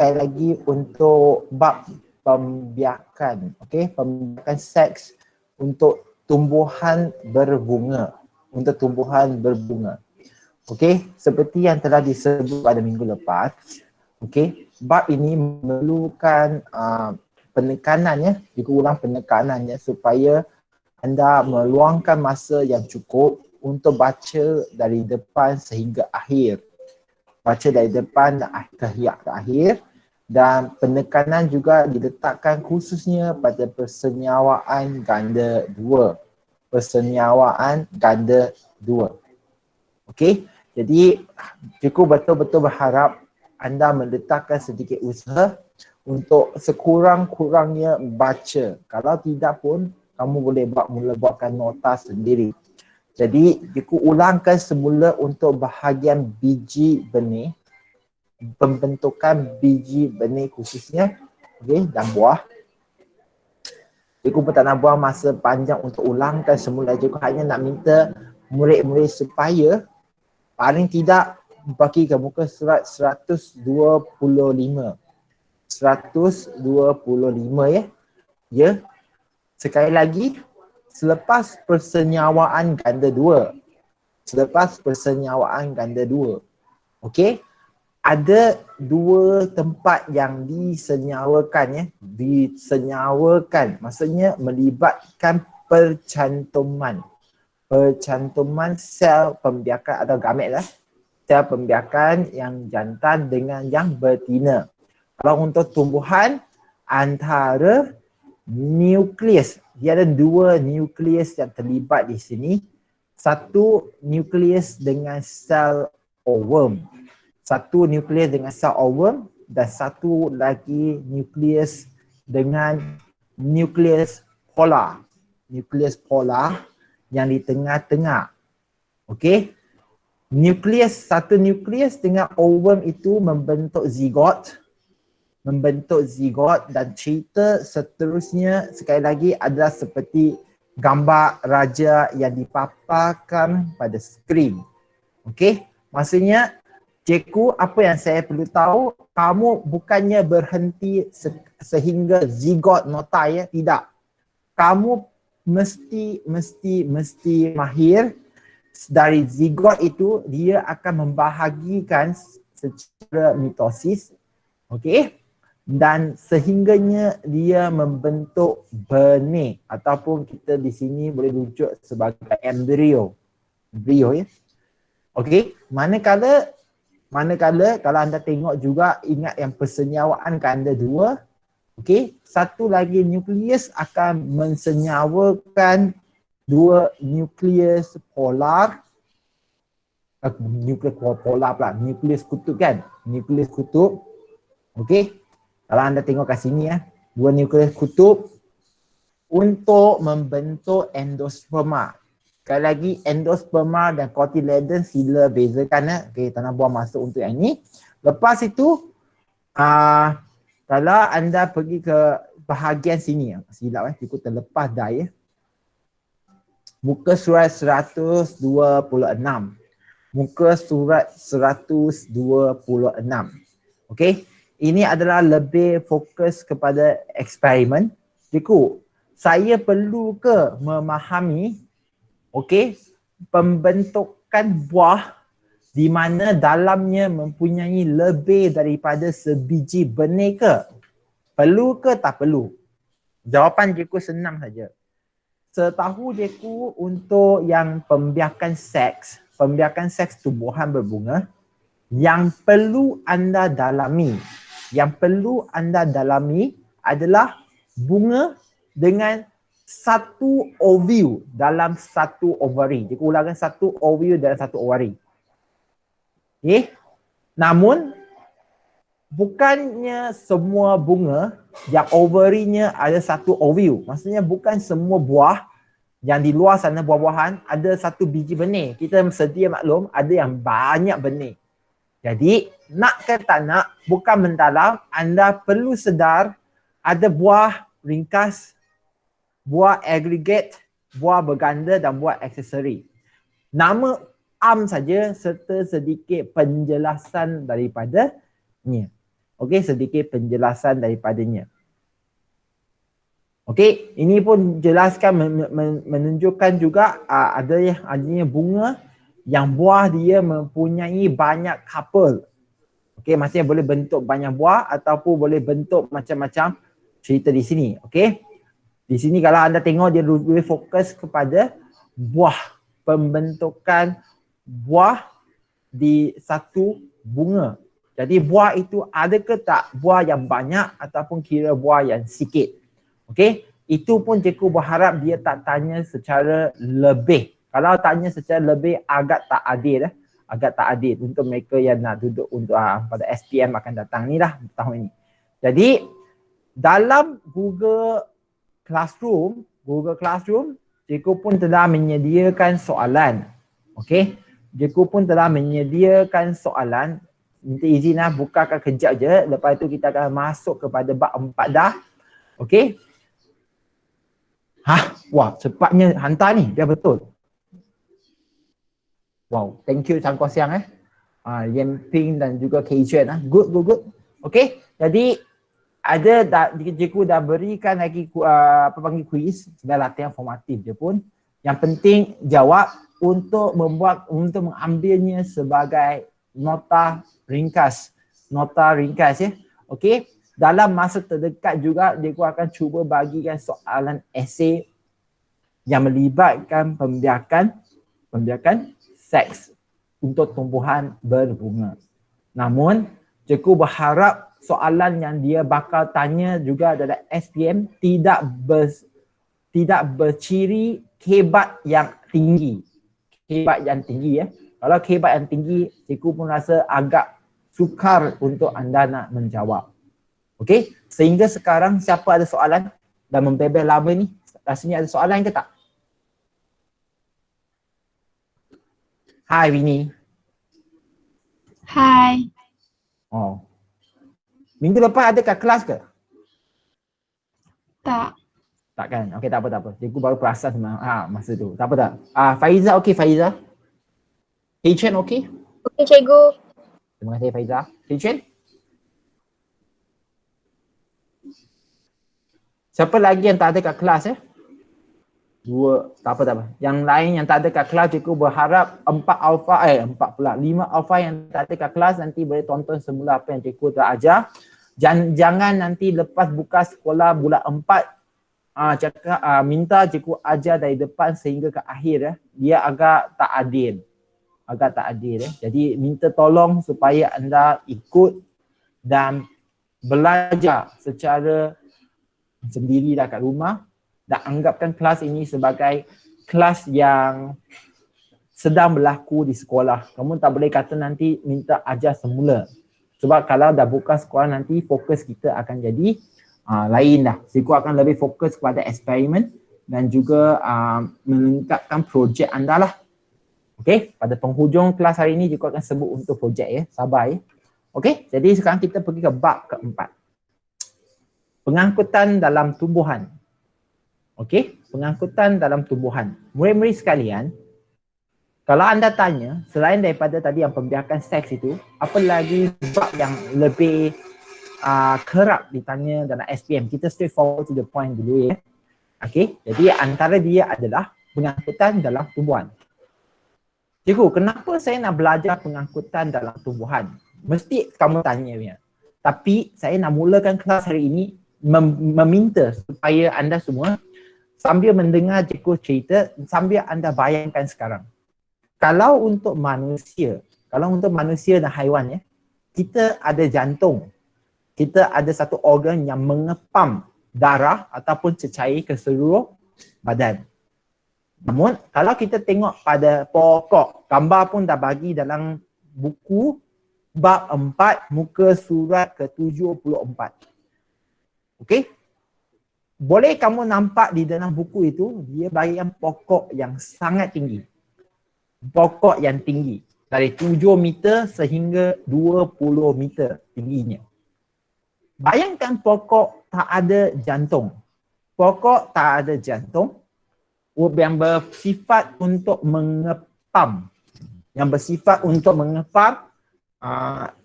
sekali lagi untuk bab pembiakan, okey, pembiakan seks untuk tumbuhan berbunga, untuk tumbuhan berbunga. Okey, seperti yang telah disebut pada minggu lepas, okey, bab ini memerlukan penekanannya, juga ulang penekanannya supaya anda meluangkan masa yang cukup untuk baca dari depan sehingga akhir. Baca dari depan ke akhir, dan penekanan juga diletakkan khususnya pada persenyawaan ganda dua. Persenyawaan ganda dua. Okey, jadi cikgu betul-betul berharap anda meletakkan sedikit usaha untuk sekurang-kurangnya baca. Kalau tidak pun, kamu boleh mula buatkan nota sendiri. Jadi, cikgu ulangkan semula untuk bahagian biji benih, pembentukan biji benih khususnya, okey, dan buah. Cikgu pun tak nak buang masa panjang untuk ulangkan semula. Cikgu hanya nak minta murid-murid supaya paling tidak bagi ke muka surat 125. 125 ya. Ya. Sekali lagi, selepas persenyawaan ganda dua. Selepas persenyawaan ganda dua. Okey. Ada dua tempat yang disenyawakan ya. Disenyawakan. Maksudnya melibatkan percantuman. Percantuman sel pembiakan atau gamet lah. Sel pembiakan yang jantan dengan yang betina. Kalau untuk tumbuhan, antara nukleus. Dia ada dua nukleus yang terlibat di sini. Satu nukleus dengan sel ovum. Satu nukleus dengan sel ovum dan satu lagi nukleus dengan nukleus polar. Nukleus polar yang di tengah-tengah. Okey. Satu nukleus dengan ovum itu membentuk zigot. Membentuk zigot, dan cerita seterusnya sekali lagi adalah seperti gambar raja yang dipaparkan pada skrin. Okey, maksudnya cikgu apa yang saya perlu tahu, kamu bukannya berhenti sehingga zigot nota ya, tidak. Kamu mesti mahir dari zigot itu, dia akan membahagikan secara mitosis. Okey. Dan sehingganya dia membentuk benih ataupun kita di sini boleh rujuk sebagai embrio. Embrio ya. Okey, manakala kalau anda tengok juga, ingat yang persenyawaan ganda dua. Okey, satu lagi nukleus akan mensenyawakan dua nukleus polar. Nukleus polar pula, nukleus kutub kan? Nukleus kutub. Okey. Kalau anda tengok kat sini ya, dua nukleus kutub untuk membentuk endosperma. Sekali lagi, endosperma dan cotyledon sila bezakan ya. Okey, tak nak buang masa untuk yang ini. Lepas itu, kalau anda pergi ke bahagian sini, silap cikgu terlepas dah ya. Muka surat 126. Muka surat 126. Okey. Ini adalah lebih fokus kepada eksperimen. Cikgu, saya perlu ke memahami, okey, pembentukan buah di mana dalamnya mempunyai lebih daripada sebiji benih ke? Perlu ke tak perlu? Jawapan cikgu senang saja. Setahu cikgu untuk yang pembiakan seks tumbuhan berbunga, yang perlu anda dalami adalah bunga dengan satu ovule dalam satu ovari. Cikgu ulangkan, satu ovule dalam satu ovari. Okay? Namun, bukannya semua bunga yang ovarinya ada satu ovule. Maksudnya bukan semua buah yang di luar sana, buah-buahan ada satu biji benih. Kita sedia maklum ada yang banyak benih. Jadi, nak ke tak nak, bukan mendalam, anda perlu sedar ada buah ringkas, buah aggregate, buah berganda dan buah aksesori. Nama saja serta sedikit penjelasan daripadanya. Okey, sedikit penjelasan daripadanya. Okey, ini pun jelaskan menunjukkan juga adanya bunga yang buah dia mempunyai banyak couple. Okey, maksudnya boleh bentuk banyak buah ataupun boleh bentuk macam-macam cerita di sini. Okey. Di sini kalau anda tengok dia lebih fokus kepada buah, pembentukan buah di satu bunga. Jadi buah itu ada ke tak buah yang banyak ataupun kira buah yang sikit. Okey, itu pun cikgu berharap dia tak tanya secara lebih. Kalau tanya secara lebih agak tak adil agak tak adil untuk mereka yang nak duduk untuk pada SPM akan datang ni lah tahun ini. Jadi dalam Google Classroom, cikgu pun telah menyediakan soalan. Okey, cikgu pun telah menyediakan soalan. Minta izin bukakan kejap je, lepas tu kita akan masuk kepada bab 4 dah. Okey. Wah, cepatnya hantar ni, dia betul. Wow, thank you Chan Koh Siang Yan Ping dan juga Keijuan Good. Okey, jadi cikgu dah berikan lagi kuis, sudah latihan formatif je pun. Yang penting jawab untuk mengambilnya sebagai nota ringkas ya. Okey, dalam masa terdekat juga cikgu akan cuba bagikan soalan esei yang melibatkan pembiakan seks untuk tumbuhan berbunga. Namun cikgu berharap soalan yang dia bakal tanya juga adalah SPM tidak berciri kebat yang tinggi. Kalau kebat yang tinggi, cikgu pun rasa agak sukar untuk anda nak menjawab. Okey, sehingga sekarang siapa ada soalan dah membebel lama ni, rasanya ada soalan ke tak? Hai Winnie. Hai. Oh. Minggu lepas ada kat kelas ke? Tak. Tak kan? Okey, tak apa. Cikgu baru perasan masa tu. Tak apa tak? Faiza okey Faiza? Hei Chen okey? Okey cikgu. Terima kasih Faiza. Hei Chen? Siapa lagi yang tak ada kat kelas Dua, tak apa. Yang lain yang tak ada kat kelas, cikgu berharap 5 alpha yang tak ada kat kelas nanti boleh tonton semula apa yang cikgu telah ajar. Jangan nanti lepas buka sekolah bulan 4 minta cikgu ajar dari depan sehingga ke akhir Dia agak tak adil. Jadi minta tolong supaya anda ikut dan belajar secara sendiri kat rumah dan anggapkan kelas ini sebagai kelas yang sedang berlaku di sekolah. Kamu tak boleh kata nanti minta ajar semula. Sebab kalau dah buka sekolah nanti fokus kita akan jadi lain dah. Cikgu akan lebih fokus kepada eksperimen dan juga melengkapkan projek anda lah. Okey, pada penghujung kelas hari ini cikgu akan sebut untuk projek Sabar Okey, jadi sekarang kita pergi ke bab keempat. Pengangkutan dalam tumbuhan. Okey, pengangkutan dalam tumbuhan. Murid-murid sekalian, kalau anda tanya, selain daripada tadi yang pembiakan seks itu, apa lagi bab yang lebih kerap ditanya dalam SPM? Kita straight forward to the point dulu Okey, jadi antara dia adalah pengangkutan dalam tumbuhan. Cikgu, kenapa saya nak belajar pengangkutan dalam tumbuhan? Mesti kamu tanya. Tapi saya nak mulakan kelas hari ini meminta supaya anda semua sambil mendengar cikgu cerita, sambil anda bayangkan sekarang. Kalau untuk manusia dan haiwan kita ada jantung. Kita ada satu organ yang mengepam darah ataupun cecair ke seluruh badan. Namun kalau kita tengok pada pokok, gambar pun dah bagi dalam buku bab 4 muka surat ke-74. Okey? Boleh kamu nampak di dalam buku itu, dia bagikan pokok yang sangat tinggi. Pokok yang tinggi. Dari 7 meter sehingga 20 meter tingginya. Bayangkan pokok tak ada jantung. Pokok tak ada jantung yang bersifat untuk mengepam.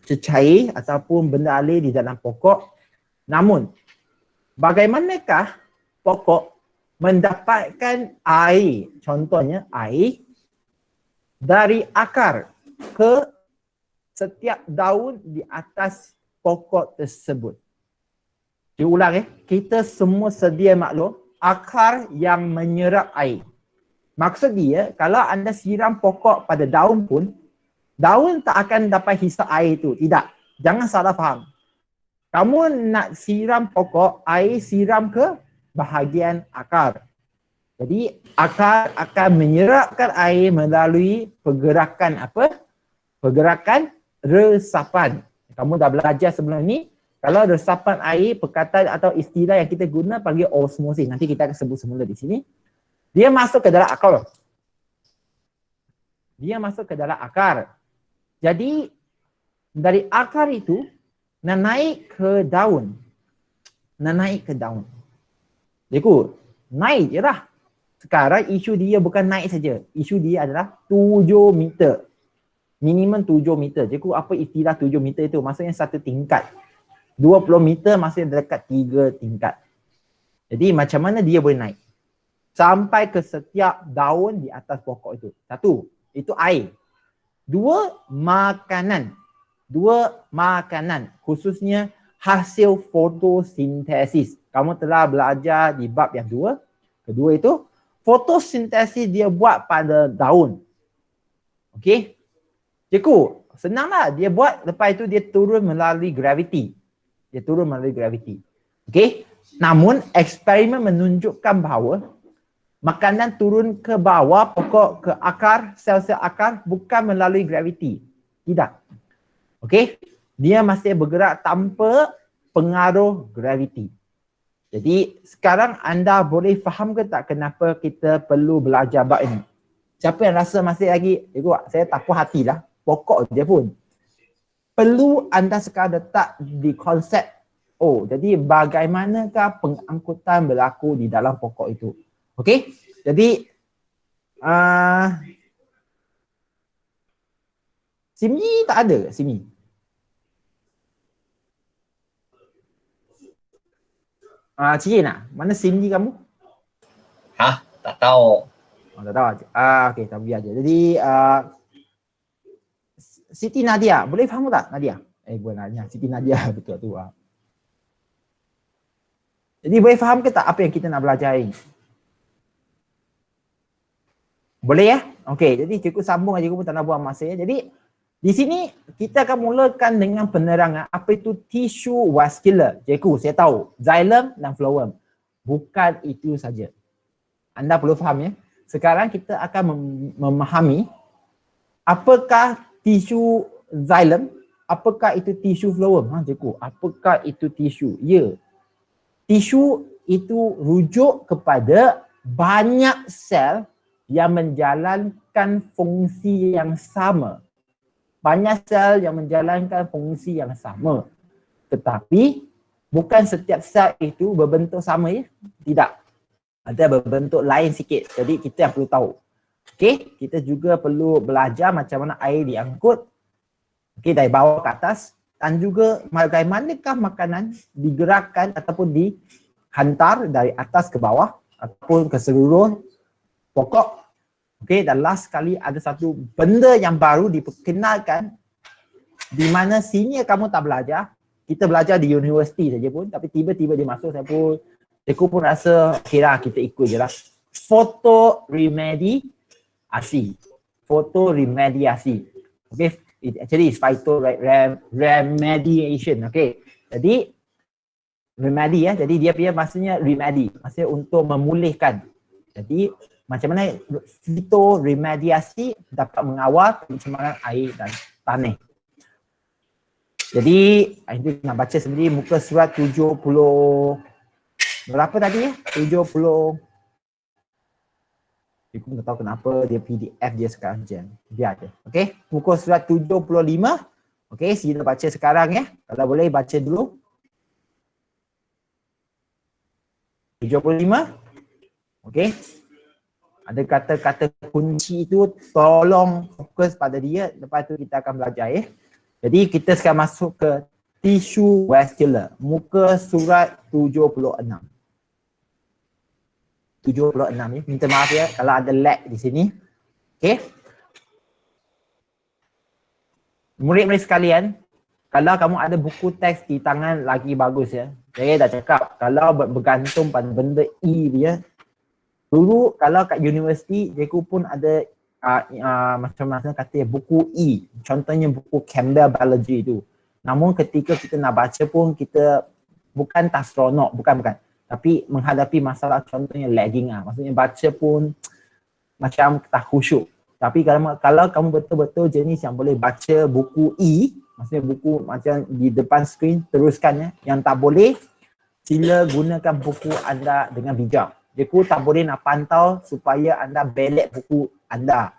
cecair ataupun benda alir di dalam pokok. Namun, bagaimanakah pokok mendapatkan air, contohnya air dari akar ke setiap daun di atas pokok tersebut? Dia ulang kita semua sedia maklum akar yang menyerap air. Maksud dia, kalau anda siram pokok pada daun pun, daun tak akan dapat hisap air itu. Tidak. Jangan salah faham. Kamu nak siram pokok, air siram ke bahagian akar. Jadi akar akan menyerapkan air melalui pergerakan apa? Pergerakan resapan. Kamu dah belajar sebelum ni, kalau resapan air, perkataan atau istilah yang kita guna panggil osmosis. Nanti kita akan sebut semula di sini. Dia masuk ke dalam akar. Dia masuk ke dalam akar. Jadi dari akar itu nak naik ke daun. Nak naik ke daun. Cikgu, naik je lah. Sekarang isu dia bukan naik saja. Isu dia adalah 7 meter. Minimum 7 meter. Cikgu, apa istilah 7 meter itu? Maksudnya satu tingkat. 20 meter maksudnya dekat 3 tingkat. Jadi macam mana dia boleh naik? Sampai ke setiap daun di atas pokok itu. Satu, itu air. Dua, makanan. Khususnya hasil fotosintesis. Kamu telah belajar di bab yang kedua itu, fotosintesis dia buat pada daun. Okey? Cikgu, senanglah dia buat, lepas itu dia turun melalui graviti. Okey? Namun eksperimen menunjukkan bahawa makanan turun ke bawah pokok, ke akar, sel-sel akar bukan melalui graviti. Tidak. Okey? Dia masih bergerak tanpa pengaruh graviti. Jadi sekarang anda boleh faham ke tak kenapa kita perlu belajar bab ini? Siapa yang rasa masih lagi, saya tak puas hati lah, pokok dia pun. Perlu anda sekarang letak di konsep, jadi bagaimanakah pengangkutan berlaku di dalam pokok itu? Okey, jadi Simi tak ada ke Simi? Cik nak, mana Simi kamu? Tak tahu. Tak tahu. Okey, tak biar je. Jadi Siti Nadia, boleh faham tak Nadia? Bukan Nadia, Siti Nadia betul tu. Jadi boleh faham ke tak apa yang kita nak belajar ini? Boleh ya? Okey, jadi cikgu sambung aja, cikgu pun tak nak buang masa ya. Jadi di sini kita akan mulakan dengan penerangan apa itu tisu vaskular. Cikgu, saya tahu, xylem dan phloem. Bukan itu saja. Anda perlu faham ya. Sekarang kita akan memahami apakah tisu xylem, apakah itu tisu phloem. Cikgu, apakah itu tisu? Ya. Tisu itu rujuk kepada banyak sel yang menjalankan fungsi yang sama. Banyak sel yang menjalankan fungsi yang sama. Tetapi bukan setiap sel itu berbentuk sama ya. Tidak. Ada berbentuk lain sikit. Jadi kita yang perlu tahu. Okey, kita juga perlu belajar macam mana air diangkut. Okey, dari bawah ke atas. Dan juga bagaimanakah makanan digerakkan ataupun dihantar dari atas ke bawah ataupun ke seluruh pokok. Okey, dan last sekali ada satu benda yang baru diperkenalkan di mana senior kamu tak belajar. Kita belajar di universiti saja pun, tapi tiba-tiba dia masuk, aku pun rasa kira kita ikut je lah. Fotoremediasi. Okey, actually it's remediation. Okey. Jadi remedy ya. Jadi dia punya maksudnya remedy, maksudnya untuk memulihkan. Jadi macam mana fitoremediasi dapat mengawal pencemaran air dan tanah. Jadi ini nak baca sendiri muka surat 70 berapa tadi ya? 70. Aku tak tahu kenapa dia PDF dia sekarang jam. Biar je. Okey, muka surat 75. Okey, sila baca sekarang ya. Kalau boleh baca dulu. 75. Okey. Ada kata-kata kunci itu, tolong fokus pada dia. Lepas tu kita akan belajar ya. Jadi kita sekarang masuk ke tissue vascular. Muka surat 76. 76 ni. Minta maaf ya kalau ada lag di sini. Okey. Murid-murid sekalian, kalau kamu ada buku teks di tangan lagi bagus ya. Saya dah cakap kalau bergantung pada benda E dia. Dulu kalau kat universiti cikgu pun ada macam-macam kata buku E. Contohnya buku Campbell Biology tu. Namun ketika kita nak baca pun kita bukan tasronok, bukan. Tapi menghadapi masalah contohnya lagging maksudnya baca pun macam tak khusyuk. Tapi kalau kamu betul-betul jenis yang boleh baca buku E, maksudnya buku macam di depan skrin teruskan ya. Yang tak boleh, sila gunakan buku anda dengan bijak. Cikgu tak boleh nak pantau supaya anda belek buku anda.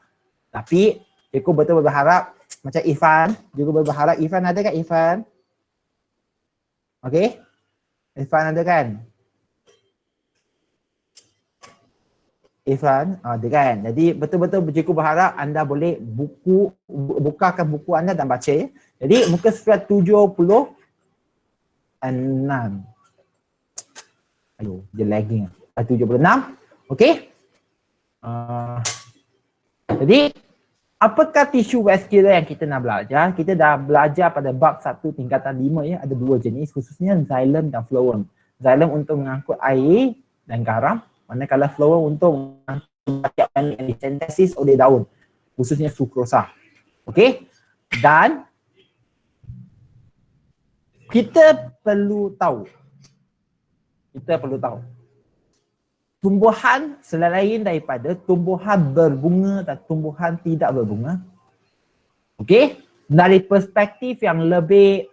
Tapi cikgu betul berharap macam Irfan, cikgu berharap Irfan ada kan Irfan? Okey? Irfan ada kan? Irfan, ada kan? Jadi betul-betul cikgu berharap anda boleh bukakan buku anda dan baca ya. Jadi muka surat 76. Aduh, dia lagging. 76. Okey. Jadi apakah tisu vascular yang kita nak belajar? Kita dah belajar pada bab 1 tingkatan 5 ya, ada 2 jenis khususnya xylem dan phloem. Xylem untuk mengangkut air dan garam, manakala phloem untuk mengangkut yang disintesis oleh daun, khususnya sukrosa. Okey? Dan kita perlu tahu tumbuhan selain daripada tumbuhan berbunga dan tumbuhan tidak berbunga. Okey, dari perspektif yang lebih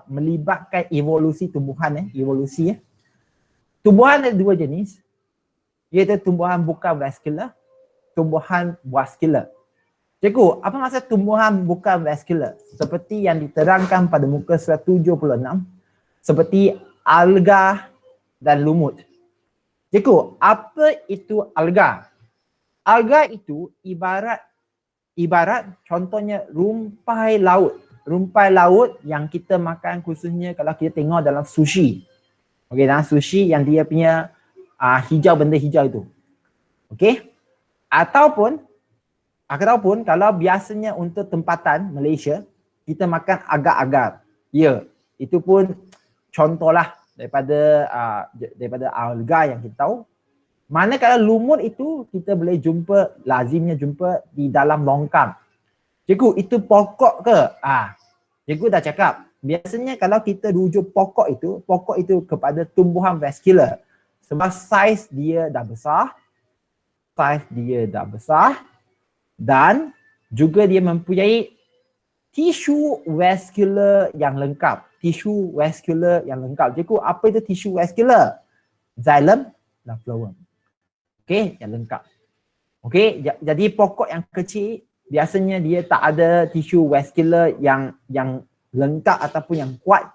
melibatkan evolusi tumbuhan evolusi. Tumbuhan ada 2 jenis, iaitu tumbuhan bukan vascular, tumbuhan vascular. Cikgu, apa maksud tumbuhan bukan vascular? Seperti yang diterangkan pada muka surat 76, seperti alga dan lumut. Cikgu, apa itu alga? Alga itu ibarat contohnya rumpai laut. Rumpai laut yang kita makan khususnya kalau kita tengok dalam sushi. Okey, dalam sushi yang dia punya hijau, benda hijau itu. Okey? Ataupun kalau biasanya untuk tempatan Malaysia, kita makan agar-agar. Ya, itu pun contohlah daripada alga yang kita tahu. Manakala lumut itu kita boleh lazimnya jumpa di dalam longkang. Cikgu, itu pokok ke? Cikgu dah cakap, biasanya kalau kita rujuk pokok itu kepada tumbuhan vascular. Sebab saiz dia dah besar dan juga dia mempunyai tisu vascular yang lengkap. Cikgu, apa itu tisu vascular? Xylem dan phloem. Okey, yang lengkap. Okey, jadi pokok yang kecil biasanya dia tak ada tisu vascular yang lengkap ataupun yang kuat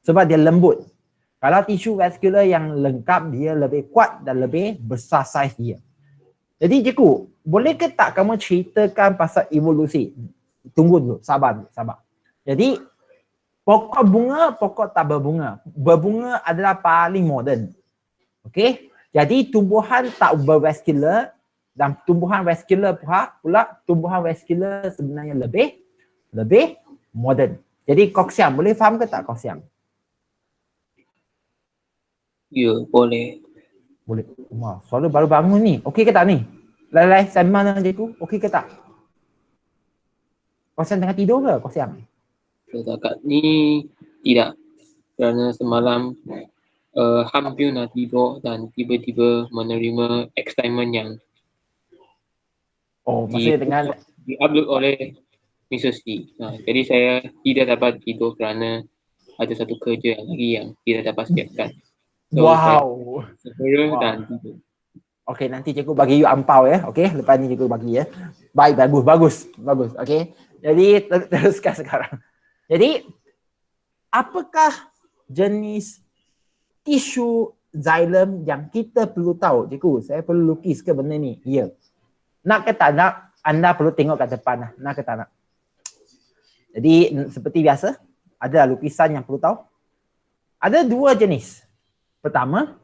sebab dia lembut. Kalau tisu vascular yang lengkap dia lebih kuat dan lebih besar saiz dia. Jadi cikgu, boleh ke tak kamu ceritakan pasal evolusi? Tunggu dulu, sabar. Jadi pokok bunga, pokok tak berbunga. Berbunga adalah paling moden. Okey? Jadi tumbuhan tak bervaskular dan tumbuhan vaskular pula tumbuhan vaskular sebenarnya lebih moden. Jadi Koksiang, boleh faham ke tak Koksiang? Ya, boleh. Boleh. Wah, suara baru bangun ni. Okey ke tak ni? Lai sembang dengan cikgu. Okey ke tak? Koksiang tengah tidur ke Koksiang? Setakat ni tidak. Kerana semalam hampir nak tidur dan tiba-tiba menerima assignment yang Maksudnya dengan di-upload oleh Mrs. Lee. Jadi saya tidak dapat tidur kerana ada satu kerja lagi yang tidak dapat siapkan. So, wow. Segera dan tidur. Okey, nanti cikgu bagi you ampau ya. Okey, lepas ni cikgu bagi ya. Baik, bagus. Okey. Jadi teruskan sekarang. Jadi apakah jenis tisu xylem yang kita perlu tahu? Cikgu, saya perlu lukis ke benda ni? Ya. Nak ke tak nak, anda perlu tengok kat depan lah. Nak ke tak nak? Jadi seperti biasa, ada lukisan yang perlu tahu. Ada dua jenis. Pertama,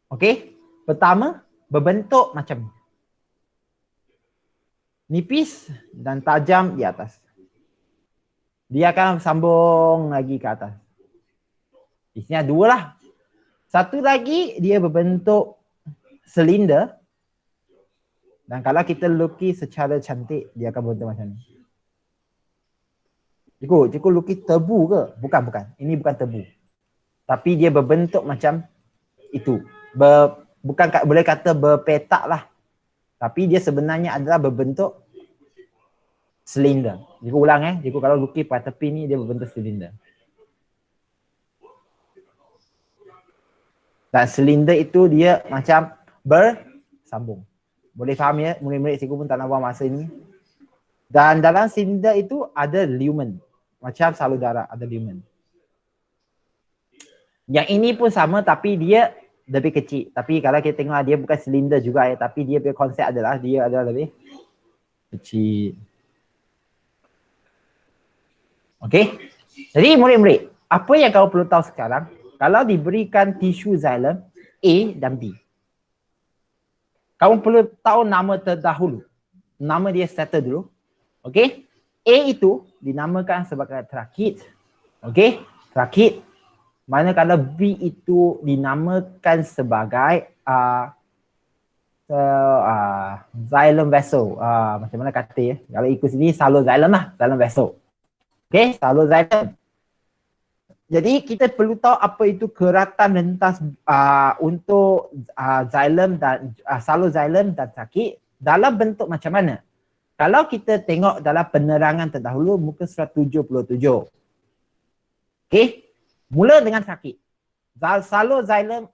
okey, pertama berbentuk macam ni. Nipis dan tajam di atas. Dia akan sambung lagi ke atas. Di sini ada dua lah. Satu lagi dia berbentuk silinder. Dan kalau kita lukis secara cantik, dia akan berbentuk macam ni. Cikgu lukis tebu ke? Bukan. Ini bukan tebu. Tapi dia berbentuk macam itu. Bukan boleh kata berpetak lah. Tapi dia sebenarnya adalah berbentuk silinder. Cikgu ulang Cikgu kalau lukis pada tepi ni dia berbentuk silinder. Dan silinder itu dia macam bersambung. Boleh faham ya? Murid-murid cikgu pun tak nak buang masa ni. Dan dalam silinder itu ada lumen. Macam salur darah ada lumen. Yang ini pun sama tapi dia lebih kecil. Tapi kalau kita tengok dia bukan silinder juga tapi dia punya konsep adalah dia adalah lebih kecil. Okey. Jadi murid-murid, apa yang kau perlu tahu sekarang? Kalau diberikan tisu xylem A dan B. Kamu perlu tahu nama terdahulu. Nama dia settle dulu. Okey. A itu dinamakan sebagai trakit. Okey. Trakit. Manakala B itu dinamakan sebagai xylem vessel. Macam mana kata ya? Kalau ikut sini salur xylem lah. Xylem vessel. Okay, salur xylem. Jadi kita perlu tahu apa itu keratan rentas untuk xylem dan salur xylem dan trakit dalam bentuk macam mana. Kalau kita tengok dalam penerangan terdahulu muka surat 77. Okay. Mula dengan trakit. Salur xylem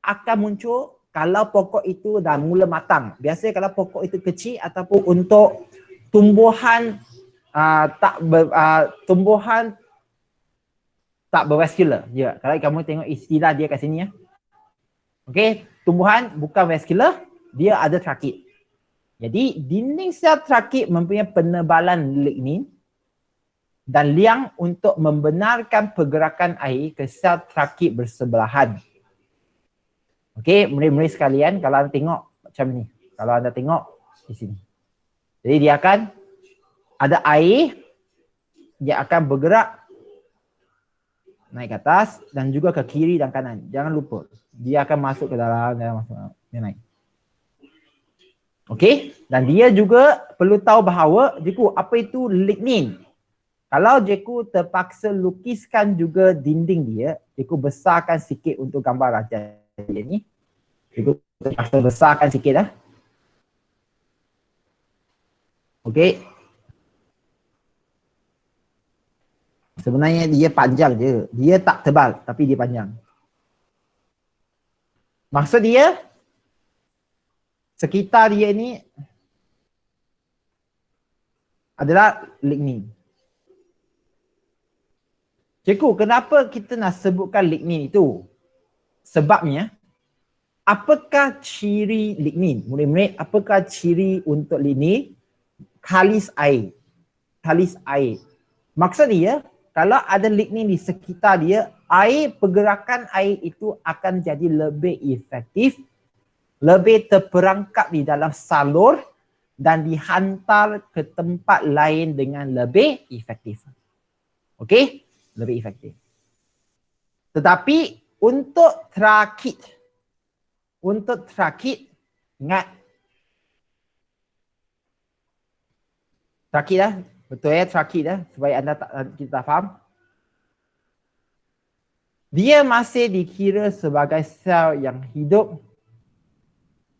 akan muncul kalau pokok itu dah mula matang. Biasanya kalau pokok itu kecil ataupun untuk tumbuhan tumbuhan tak bervaskular. Ya, kalau kamu tengok istilah dia kat sini ya. Okey, tumbuhan bukan vaskular, dia ada trakit. Jadi dinding sel trakit mempunyai penebalan lignin dan liang untuk membenarkan pergerakan air ke sel trakit bersebelahan. Okey, murid-murid sekalian, kalau anda tengok macam ni. Kalau anda tengok di sini. Jadi dia akan ada air, dia akan bergerak naik ke atas dan juga ke kiri dan kanan. Jangan lupa, dia akan masuk ke dalam dia naik. Okey, dan dia juga perlu tahu bahawa apa itu lignin. Kalau Jeku terpaksa lukiskan juga dinding dia, Jeku besarkan sikit untuk gambar raja dia ni. Jeku terpaksa besarkan sikit dah. Okey. Sebenarnya dia panjang je. Dia tak tebal tapi dia panjang. Maksud dia sekitar dia ni adalah lignin. Cikgu, kenapa kita nak sebutkan lignin itu? Sebabnya, apakah ciri lignin? Murid-murid, apakah ciri untuk lignin? Kalis air. Kalis air. Maksud dia, kalau ada lignin di sekitar dia, pergerakan air itu akan jadi lebih efektif, lebih terperangkap di dalam salur dan dihantar ke tempat lain dengan lebih efektif. Okey? Lebih efektif. Tetapi untuk trakit, ingat trakit dah, betul ya trakit dah, supaya anda kita faham. Dia masih dikira sebagai sel yang hidup,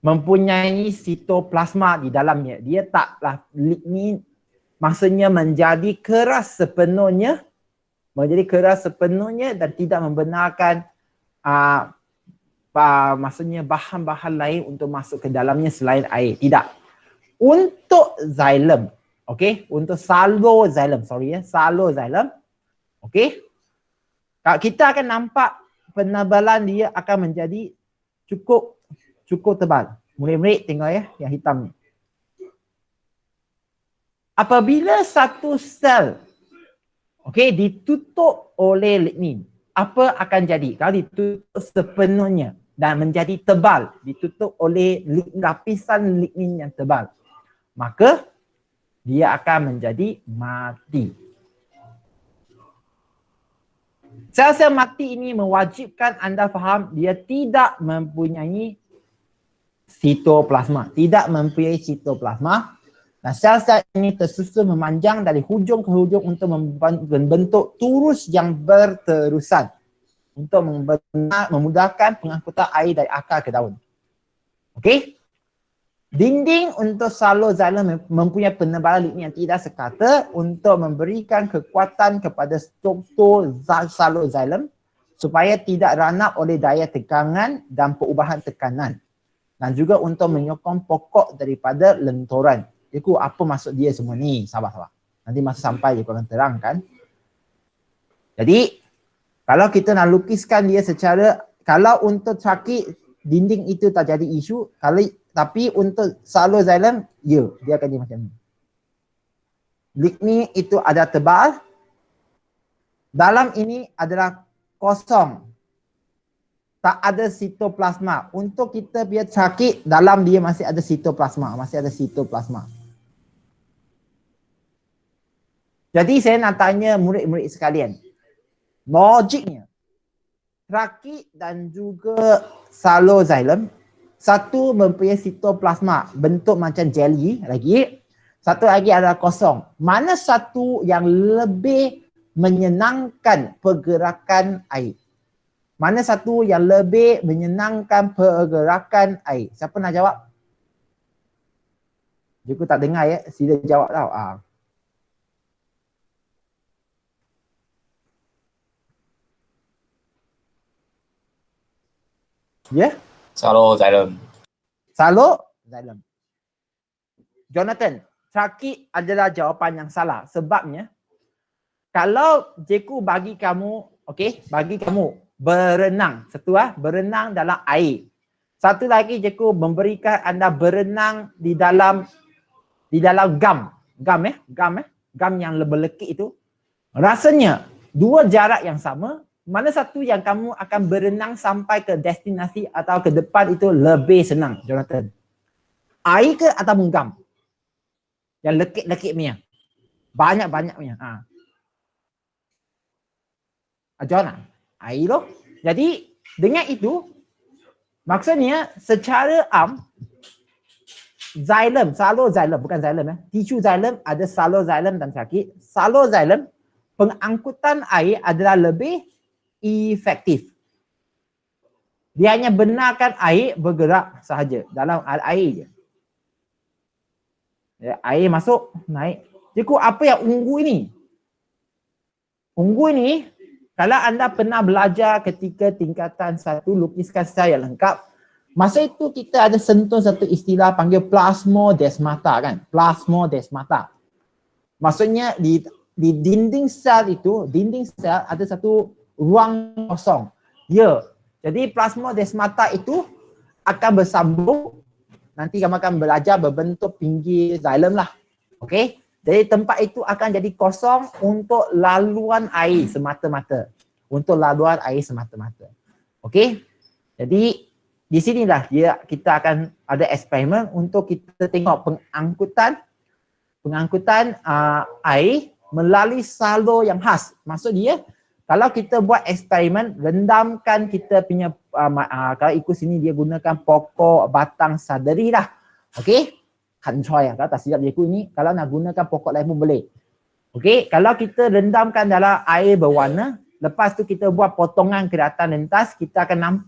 mempunyai sitoplasma di dalamnya. Dia taklah lignin, maksudnya menjadi keras sepenuhnya dan tidak membenarkan maksudnya bahan-bahan lain untuk masuk ke dalamnya selain air. Tidak. Untuk xylem, okey, untuk salur xylem, salur xylem, okey. Kita akan nampak penebalan dia akan menjadi cukup tebal. Murid-murid tengok ya yang hitam ni. Apabila satu sel ditutup oleh lignin, apa akan jadi? Kalau ditutup sepenuhnya dan menjadi tebal, ditutup oleh lapisan lignin yang tebal, maka dia akan menjadi mati. Sel-sel mati ini mewajibkan anda faham dia tidak mempunyai sitoplasma. Tidak mempunyai sitoplasma. Dan sel-sel ini tersusun memanjang dari hujung ke hujung untuk membentuk turus yang berterusan. Untuk memudahkan pengangkutan air dari akar ke daun. Okey? Dinding untuk xylem mempunyai penebalan lignin yang tidak sekata untuk memberikan kekuatan kepada struktur xylem supaya tidak ranap oleh daya tegangan dan perubahan tekanan. Dan juga untuk menyokong pokok daripada lentoran. Cikgu, apa maksud dia semua ni? Sabar. Nanti masa sampai cikgu akan terangkan. Jadi, kalau kita nak lukiskan dia secara, kalau untuk sakit dinding itu tak jadi isu, tapi untuk xylem, ya, dia akan jadi macam ni. Lignin itu ada tebal. Dalam ini adalah kosong. Tak ada sitoplasma. Untuk kita biar sakit, dalam dia masih ada sitoplasma. Jadi saya nak tanya murid-murid sekalian. Logiknya, trakit dan juga xylem, satu mempunyai sitoplasma bentuk macam jelly lagi. Satu lagi adalah kosong. Mana satu yang lebih menyenangkan pergerakan air? Mana satu yang lebih menyenangkan pergerakan air? Siapa nak jawab? Cikgu tak dengar ya. Sila jawab tau. Ya? xylem. Xylem. Jonathan, trakit adalah jawapan yang salah. Sebabnya, kalau cikgu bagi kamu, berenang. Berenang dalam air. Satu lagi cikgu memberikan anda berenang di dalam gam. Gam yang lebih-lekit itu. Rasanya, dua jarak yang sama. Mana satu yang kamu akan berenang sampai ke destinasi atau ke depan itu lebih senang, Jonathan? Air ke ataupun gam? Yang lekit-lekit punya. Banyak-banyak punya. Jonathan, air loh. Jadi, dengan itu, maksudnya secara xylem, bukan xylem tisu xylem ada xylem dan trakit. Xylem, pengangkutan air adalah lebih efektif. Dia hanya benarkan air bergerak sahaja dalam air je. Ya, air masuk, naik. Cikgu, apa yang ungu ini? Ungu ini, kalau anda pernah belajar ketika tingkatan 1 lukiskan secara lengkap, masa itu kita ada sentuh satu istilah panggil plasmodesmata kan? Plasmodesmata. Maksudnya di dinding sel itu, ada satu ruang kosong. Ya. Jadi plasmodesmata itu akan bersambung. Nanti kamu akan belajar berbentuk pinggir xylem lah. Okey. Jadi tempat itu akan jadi kosong untuk laluan air semata-mata. Okey. Jadi di sinilah kita akan ada eksperimen untuk kita tengok pengangkutan air melalui salur yang khas. Maksud dia, kalau kita buat eksperimen, rendamkan kita punya, kalau ikut sini dia gunakan pokok batang sadari lah. Okey? Kancoy, kalau tak silap cikgu ini, kalau nak gunakan pokok lain pun boleh. Okey? Kalau kita rendamkan dalam air berwarna, lepas tu kita buat potongan keratan lintas, kita akan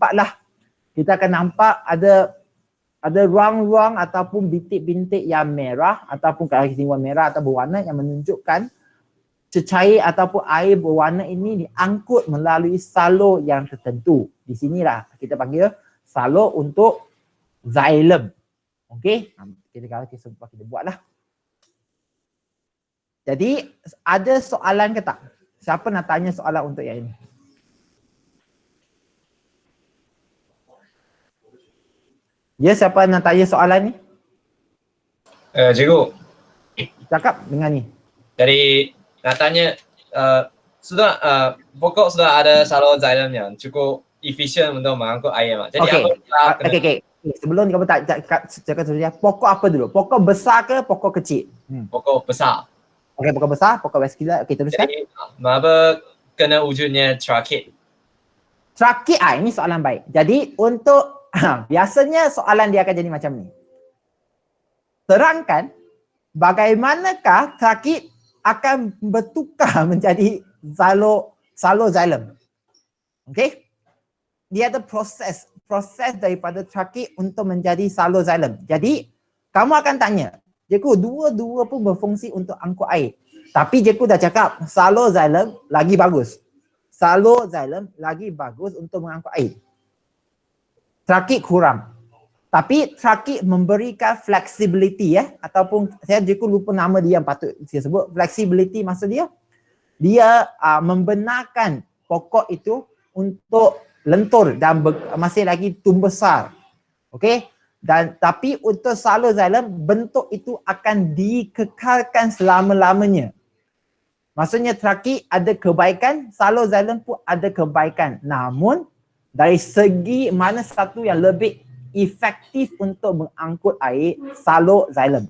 nampak ada ruang-ruang ataupun bintik-bintik yang merah, ataupun kalau kita warna merah atau berwarna yang menunjukkan cecair ataupun air berwarna ini diangkut melalui salur yang tertentu. Di sinilah kita panggil salur untuk xylem. Okey? Kita buatlah. Jadi ada soalan ke tak? Siapa nak tanya soalan untuk yang ini? Ya, siapa nak tanya soalan ni? Cikgu, cakap dengan ni. Jadi nak tanya pokok sudah ada saluran xylem yang cukup efisien untuk mengangkut air mak. Jadi Okey. apa kita kena Okey. Sebelum kamu tak cakap seterusnya, pokok apa dulu? Pokok besar ke pokok kecil? pokok besar. Okey, pokok besar, pokok vascular. Okey, teruskan. Jadi apa kena wujudnya trachea. Trachea, ini soalan baik. Jadi untuk biasanya soalan dia akan jadi macam ni. Terangkan bagaimanakah trachea akan bertukar menjadi xylem. Okey? Dia ada proses daripada trachea untuk menjadi xylem. Jadi kamu akan tanya, Jeku, dua-dua pun berfungsi untuk angkut air. Tapi Jeku dah cakap xylem lagi bagus. Xylem lagi bagus untuk mengangkut air. Trachea kurang. Tapi trachea memberikan flexibility ataupun saya Jeku lupa nama dia yang patut saya sebut. Flexibility maksud dia membenarkan pokok itu untuk lentur dan masih lagi tumbuh besar. Okey? Dan tapi untuk xylem bentuk itu akan dikekalkan selama-lamanya. Maksudnya trachea ada kebaikan, xylem pun ada kebaikan. Namun dari segi mana satu yang lebih efektif untuk mengangkut air, xylem.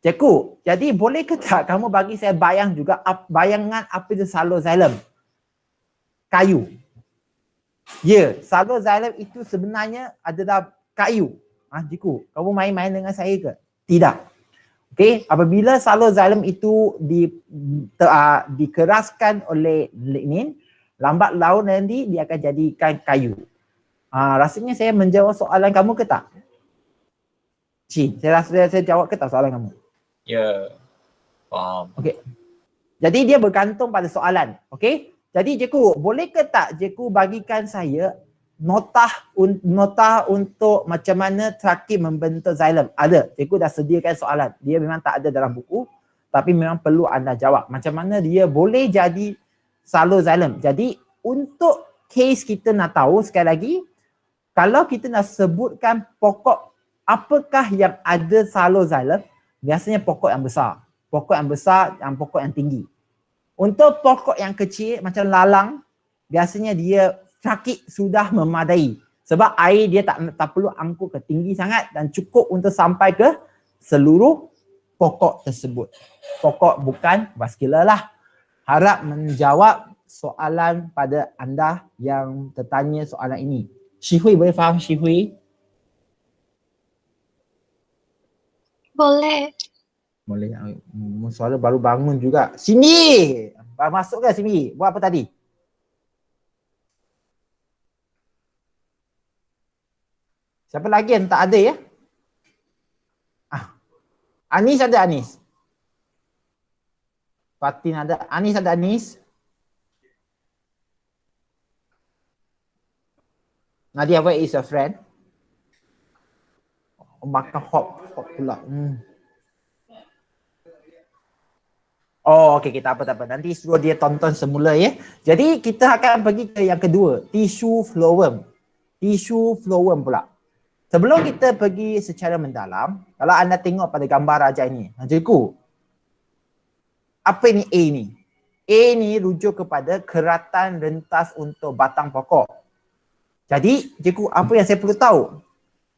Cikgu, jadi boleh ke tak kamu bagi saya bayangan apa itu xylem? Kayu. Ya, xylem itu sebenarnya adalah kayu. Cikgu, kamu main-main dengan saya ke? Tidak. Okey, apabila xylem itu dikeraskan oleh lignin, lambat laun nanti dia akan jadikan kayu. Rasanya saya menjawab soalan kamu ke tak? Saya rasa saya jawab ke tak soalan kamu? Ya, faham. Okey. Jadi dia bergantung pada soalan. Okey? Jadi Jeku, boleh ke tak Jeku bagikan saya nota untuk macam mana trachea membentuk xylem? Ada. Jeku dah sediakan soalan. Dia memang tak ada dalam buku, tapi memang perlu anda jawab. Macam mana dia boleh jadi xylem. Jadi untuk case kita nak tahu sekali lagi, kalau kita nak sebutkan pokok apakah yang ada xylem, biasanya pokok yang besar. Pokok yang besar dan pokok yang tinggi. Untuk pokok yang kecil macam lalang, biasanya dia trachea sudah memadai. Sebab air dia tak perlu angkut ke tinggi sangat dan cukup untuk sampai ke seluruh pokok tersebut. Pokok bukan vascular lah. Harap menjawab soalan pada anda yang tertanya soalan ini. Shihui boleh faham Shihui? Boleh. Boleh. Suara baru bangun juga. Sini! Masuk ke sini? Buat apa tadi? Siapa lagi yang tak ada ya? Anis ada Anis. Fatin ada. Anis ada Anis. Nadia, where is your friend? Makan hop pula. Oh, okey, tak apa. Nanti suruh dia tonton semula ya. Jadi kita akan pergi ke yang kedua, tissue flowem. Tissue flowem pula. Sebelum kita pergi secara mendalam, kalau anda tengok pada gambar raja ini, cikgu, apa ini A ni? A ni rujuk kepada keratan rentas untuk batang pokok. Jadi, cikgu, apa yang saya perlu tahu?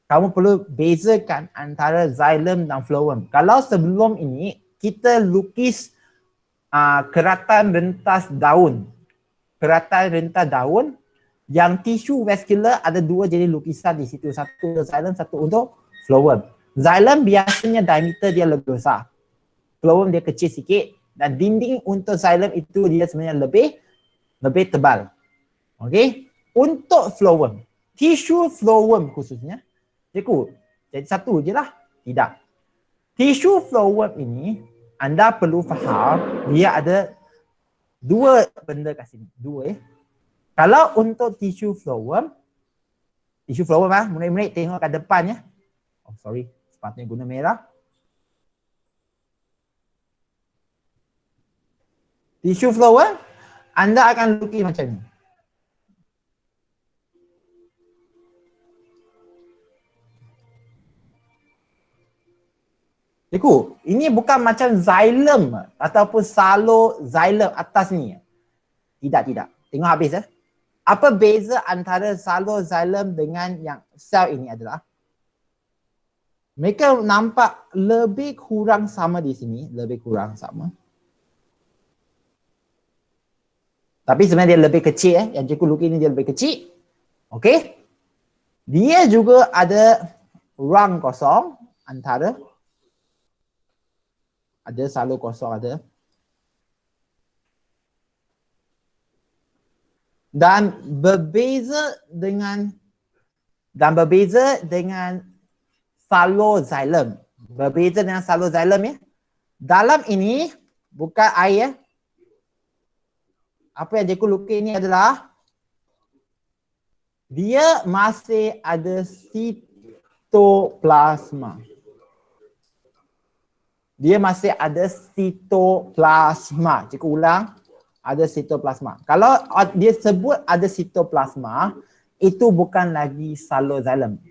Kamu perlu bezakan antara xylem dan phloem. Kalau sebelum ini, kita lukis keratan rentas daun. Keratan rentas daun yang tisu vascular ada dua jenis lukisan di situ. Satu untuk xylem, satu untuk phloem. Xylem biasanya diameter dia lebih besar. Phloem dia kecil sikit dan dinding untuk xylem itu dia sebenarnya lebih tebal. Okey? Untuk phloem, tisu phloem khususnya, cikgu, jadi satu je lah. Tidak. Tisu phloem ini anda perlu faham dia ada dua benda kat sini. Dua Kalau untuk tisu phloem murid-murid tengok kat depan ya. Oh sorry, sepatutnya guna merah. Tisu phloem anda akan lukis macam ni. Cikgu cikgu, ini bukan macam xylem ataupun salo-xylem atas ni. Tidak. Tengok habis ya. Apa beza antara salo-xylem dengan yang sel ini adalah mereka nampak lebih kurang sama di sini, lebih kurang sama. Tapi sebenarnya dia lebih kecil yang cikgu lukis ni dia lebih kecil. Okey. Dia juga ada ruang kosong antara ada salo kosong ada. Dan berbeza dengan salo-xylem. Berbeza dengan salo-xylem ya. Dalam ini bukan air. Apa yang cikgu lukis ni adalah dia masih ada sitoplasma. Dia masih ada sitoplasma. Cikgu ulang, ada sitoplasma. Kalau dia sebut ada sitoplasma, itu bukan lagi salo-xylem.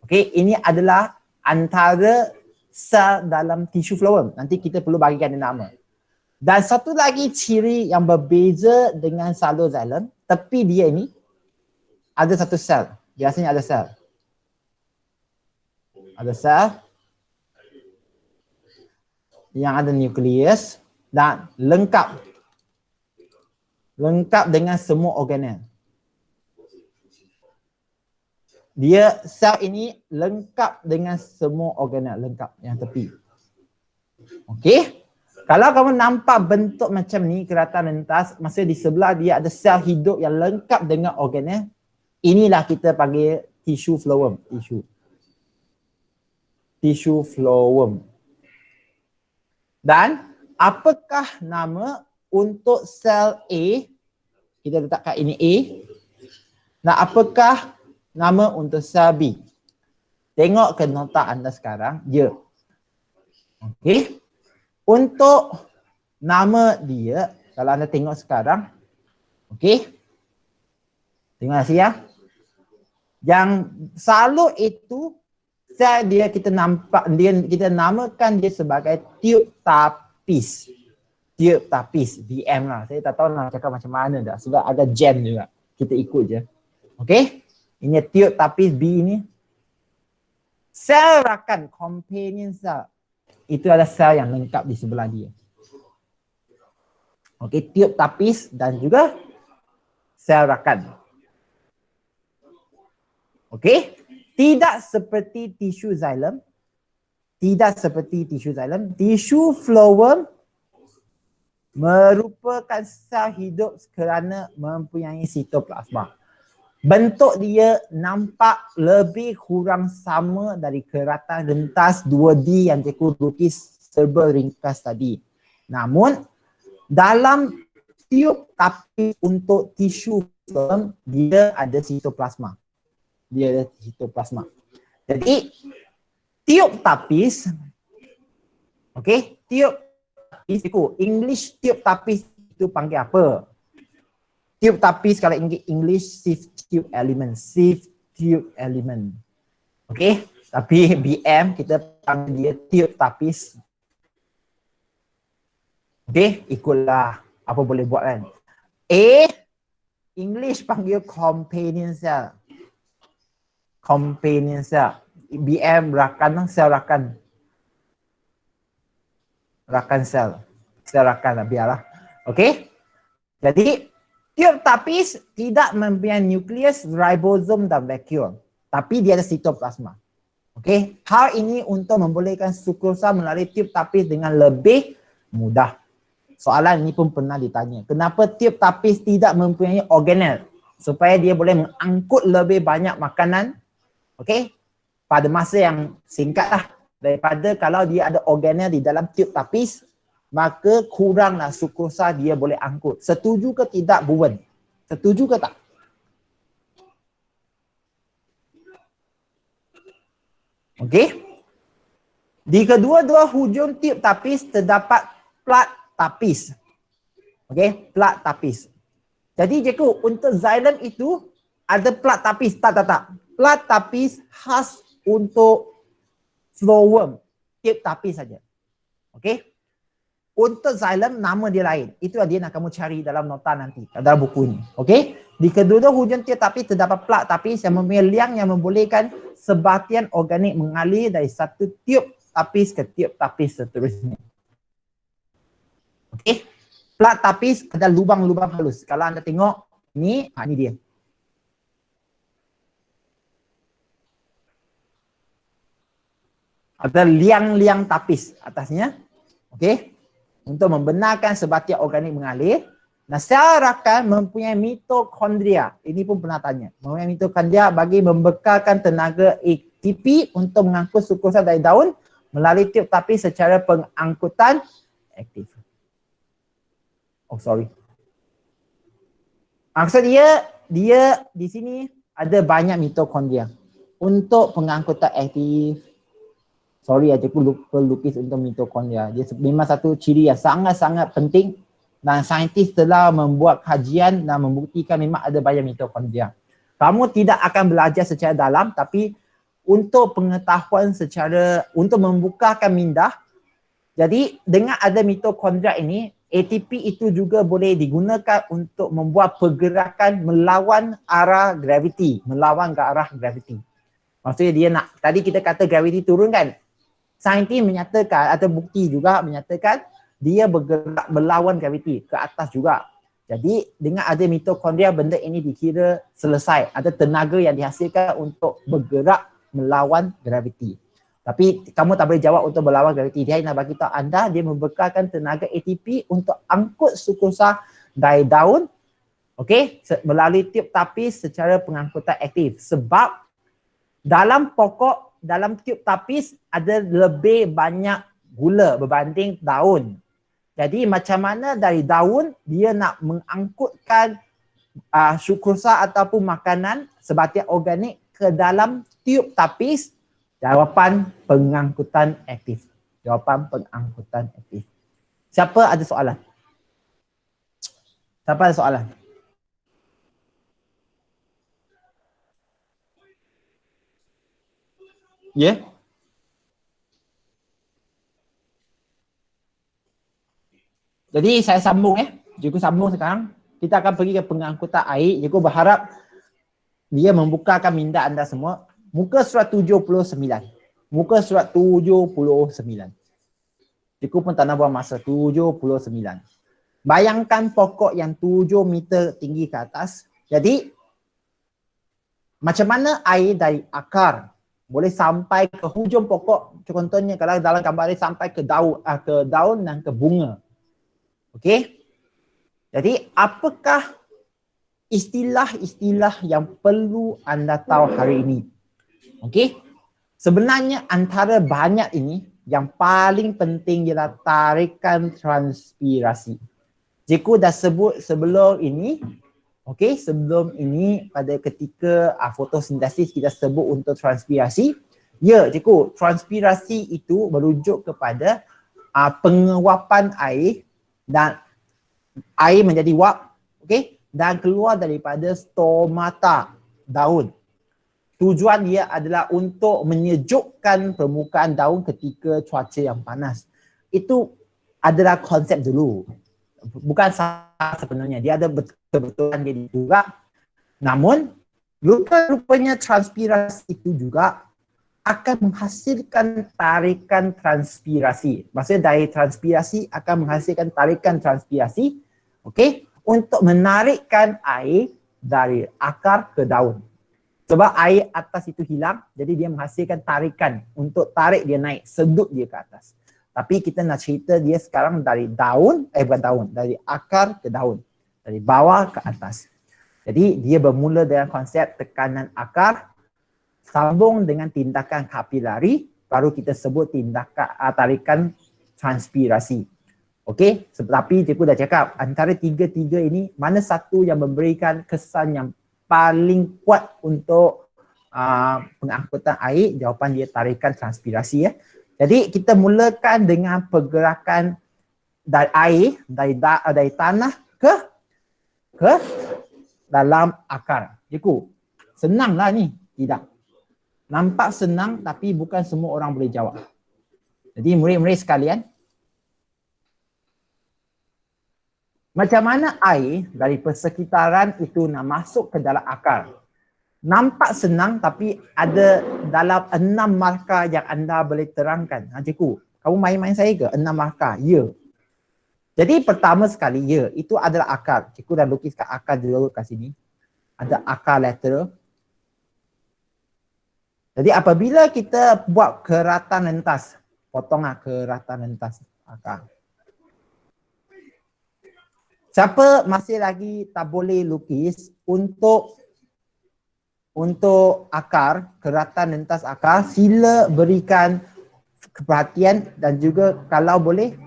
Okey, ini adalah antara sel dalam tisu floem. Nanti kita perlu bagikan dia nama. Dan satu lagi ciri yang berbeza dengan salo-xylem, tepi dia ini ada satu sel. Biasanya ada sel. Ada sel yang ada nukleus dan lengkap dengan semua organel. Dia sel ini lengkap dengan semua organel, lengkap yang tepi. Okey? Kalau kamu nampak bentuk macam ni, keratan rentas, masa di sebelah dia ada sel hidup yang lengkap dengan organel, inilah kita panggil tisu floem, tisu floem. Dan apakah nama untuk sel A? Kita letakkan ini A. Dan apakah nama untuk sel B? Tengok ke nota anda sekarang, dia. Okey. Untuk nama dia, kalau anda tengok sekarang, okey. Tengok sini ya. Yang selalu itu sel dia kita nampak kita namakan dia sebagai tiub tapis. Tiub tapis, BM lah. Saya tak tahu nak cakap macam mana dah sebab ada jam juga. Kita ikut je. Okey? Ini tiub tapis B ini. Sel rakan, companion cell. Itu adalah sel yang lengkap di sebelah dia. Okey, tiub tapis dan juga sel rakan. Okey? Tidak seperti tisu xylem. Tisu floem merupakan sel hidup kerana mempunyai sitoplasma. Bentuk dia nampak lebih kurang sama dari keratan rentas 2D yang cikgu lukis serba ringkas tadi. Namun dalam tiub tapis untuk tisu floem dia ada sitoplasma. Jadi tiub tapis, okey, tiub tapis itu English tiub tapis itu panggil apa? Tiub tapis kalau English sieve tube element. Okey, tapi BM kita panggil dia tiub tapis. Okey, ikutlah apa boleh buat kan. A English panggil companion cell. BM rakan sel rakan. Sel rakan lah biarlah. Okey. Jadi tiub tapis tidak mempunyai nukleus, ribosom dan vakuum. Tapi dia ada sitoplasma. Okey. Hal ini untuk membolehkan sukrosa melalui tiub tapis dengan lebih mudah. Soalan ini pun pernah ditanya. Kenapa tiub tapis tidak mempunyai organel? Supaya dia boleh mengangkut lebih banyak makanan. Okey. Pada masa yang singkat lah. Daripada kalau dia ada organel di dalam tiub tapis, maka kuranglah sukrosa dia boleh angkut. Setuju ke tidak, Buwen? Setuju ke tak? Okey. Di kedua-dua hujung tiub tapis terdapat plat tapis. Okey, plat tapis. Jadi cikgu, untuk xylem itu ada plat tapis. Tak. Plat tapis khas untuk floem, tiub tapis saja. Okey. Untuk xylem nama dia lain. Itu dia nak kamu cari dalam nota nanti, dalam buku ini. Okey. Di kedua hujung tiup tapis terdapat plak tapis yang mempunyai liang yang membolehkan sebatian organik mengalir dari satu tiup tapis ke tiup tapis seterusnya. Okey. Plak tapis ada lubang-lubang halus. Kalau anda tengok ni, ini dia. Ada liang-liang tapis atasnya. Okey. Untuk membenarkan sebatian organik mengalir. Nah, sel rakan mempunyai mitokondria. Ini pun pernah tanya. Mempunyai mitokondria bagi membekalkan tenaga ATP untuk mengangkut sukrosa dari daun melalui tiup tapis secara pengangkutan aktif. Oh, sorry. Maksud dia di sini ada banyak mitokondria untuk pengangkutan aktif. Sorry aja aku lupa lukis untuk mitokondria. Dia memang satu ciri yang sangat-sangat penting dan saintis telah membuat kajian dan membuktikan memang ada banyak mitokondria. Kamu tidak akan belajar secara dalam tapi untuk pengetahuan untuk membukakan minda. Jadi dengan ada mitokondria ini, ATP itu juga boleh digunakan untuk membuat pergerakan melawan arah graviti, melawan ke arah graviti. Maksudnya dia nak, tadi kita kata graviti turun kan? Saintis menyatakan atau bukti juga menyatakan dia bergerak melawan graviti ke atas juga. Jadi dengan ada mitokondria benda ini dikira selesai. Ada tenaga yang dihasilkan untuk bergerak melawan graviti. Tapi kamu tak boleh jawab untuk melawan graviti. Dia nak bagi tahu anda dia membekalkan tenaga ATP untuk angkut sukrosa dari daun, okey, melalui tiup tapis secara pengangkutan aktif. Sebab dalam tiup tapis ada lebih banyak gula berbanding daun. Jadi macam mana dari daun dia nak mengangkutkan sukrosa ataupun makanan sebatian organik ke dalam tiup tapis? Jawapan pengangkutan aktif. Jawapan pengangkutan aktif. Siapa ada soalan? Siapa ada soalan? Ya? Yeah? Jadi saya sambung Cikgu sambung sekarang. Kita akan pergi ke pengangkutan air. Cikgu berharap dia membukakan minda anda semua. Muka surat 79. Muka surat 79. Cikgu pun tak nak buang masa. 79. Bayangkan pokok yang 7 meter tinggi ke atas. Jadi macam mana air dari akar boleh sampai ke hujung pokok? Contohnya kalau dalam gambar ini sampai ke daun dan ke bunga. Okey. Jadi apakah istilah-istilah yang perlu anda tahu hari ini? Okey. Sebenarnya antara banyak ini yang paling penting ialah tarikan transpirasi. Cikgu dah sebut sebelum ini. Okey, sebelum ini pada ketika fotosintesis kita sebut untuk transpirasi. Ya, cikgu, transpirasi itu merujuk kepada penguapan air dan air menjadi wap, okey, dan keluar daripada stomata daun. Tujuan dia adalah untuk menyejukkan permukaan daun ketika cuaca yang panas. Itu adalah konsep dulu. Bukan salah sebenarnya, dia ada kebetulan dia juga. Namun rupanya transpirasi itu juga akan menghasilkan tarikan transpirasi. Maksudnya dari transpirasi akan menghasilkan tarikan transpirasi, okey, untuk menarikkan air dari akar ke daun. Sebab air atas itu hilang, jadi dia menghasilkan tarikan untuk tarik dia naik, sedut dia ke atas. Tapi kita nak cerita dia sekarang dari daun, bukan daun, dari akar ke daun. Dari bawah ke atas. Jadi dia bermula dengan konsep tekanan akar, sambung dengan tindakan kapilari, baru kita sebut tindakan tarikan transpirasi. Okey, tapi cikgu dah cakap antara tiga-tiga ini mana satu yang memberikan kesan yang paling kuat untuk pengangkutan air? Jawapan dia tarikan transpirasi ya. Jadi kita mulakan dengan pergerakan dari air dari tanah ke dalam akar. Cikgu, senanglah ni? Tidak. Nampak senang tapi bukan semua orang boleh jawab. Jadi murid-murid sekalian, Macam mana air dari persekitaran itu nak masuk ke dalam akar? Nampak senang tapi ada dalam 6 markah yang anda boleh terangkan. Cikgu, kamu main-main saya ke? 6 markah, ya. Jadi pertama sekali, ya, itu adalah akar. Cikgu dah lukiskan akar dulu kat sini. Ada akar lateral. Jadi apabila kita buat keratan lentas, potonglah keratan lentas akar. Siapa masih lagi tak boleh lukis untuk akar, keratan lentas akar, sila berikan perhatian dan juga kalau boleh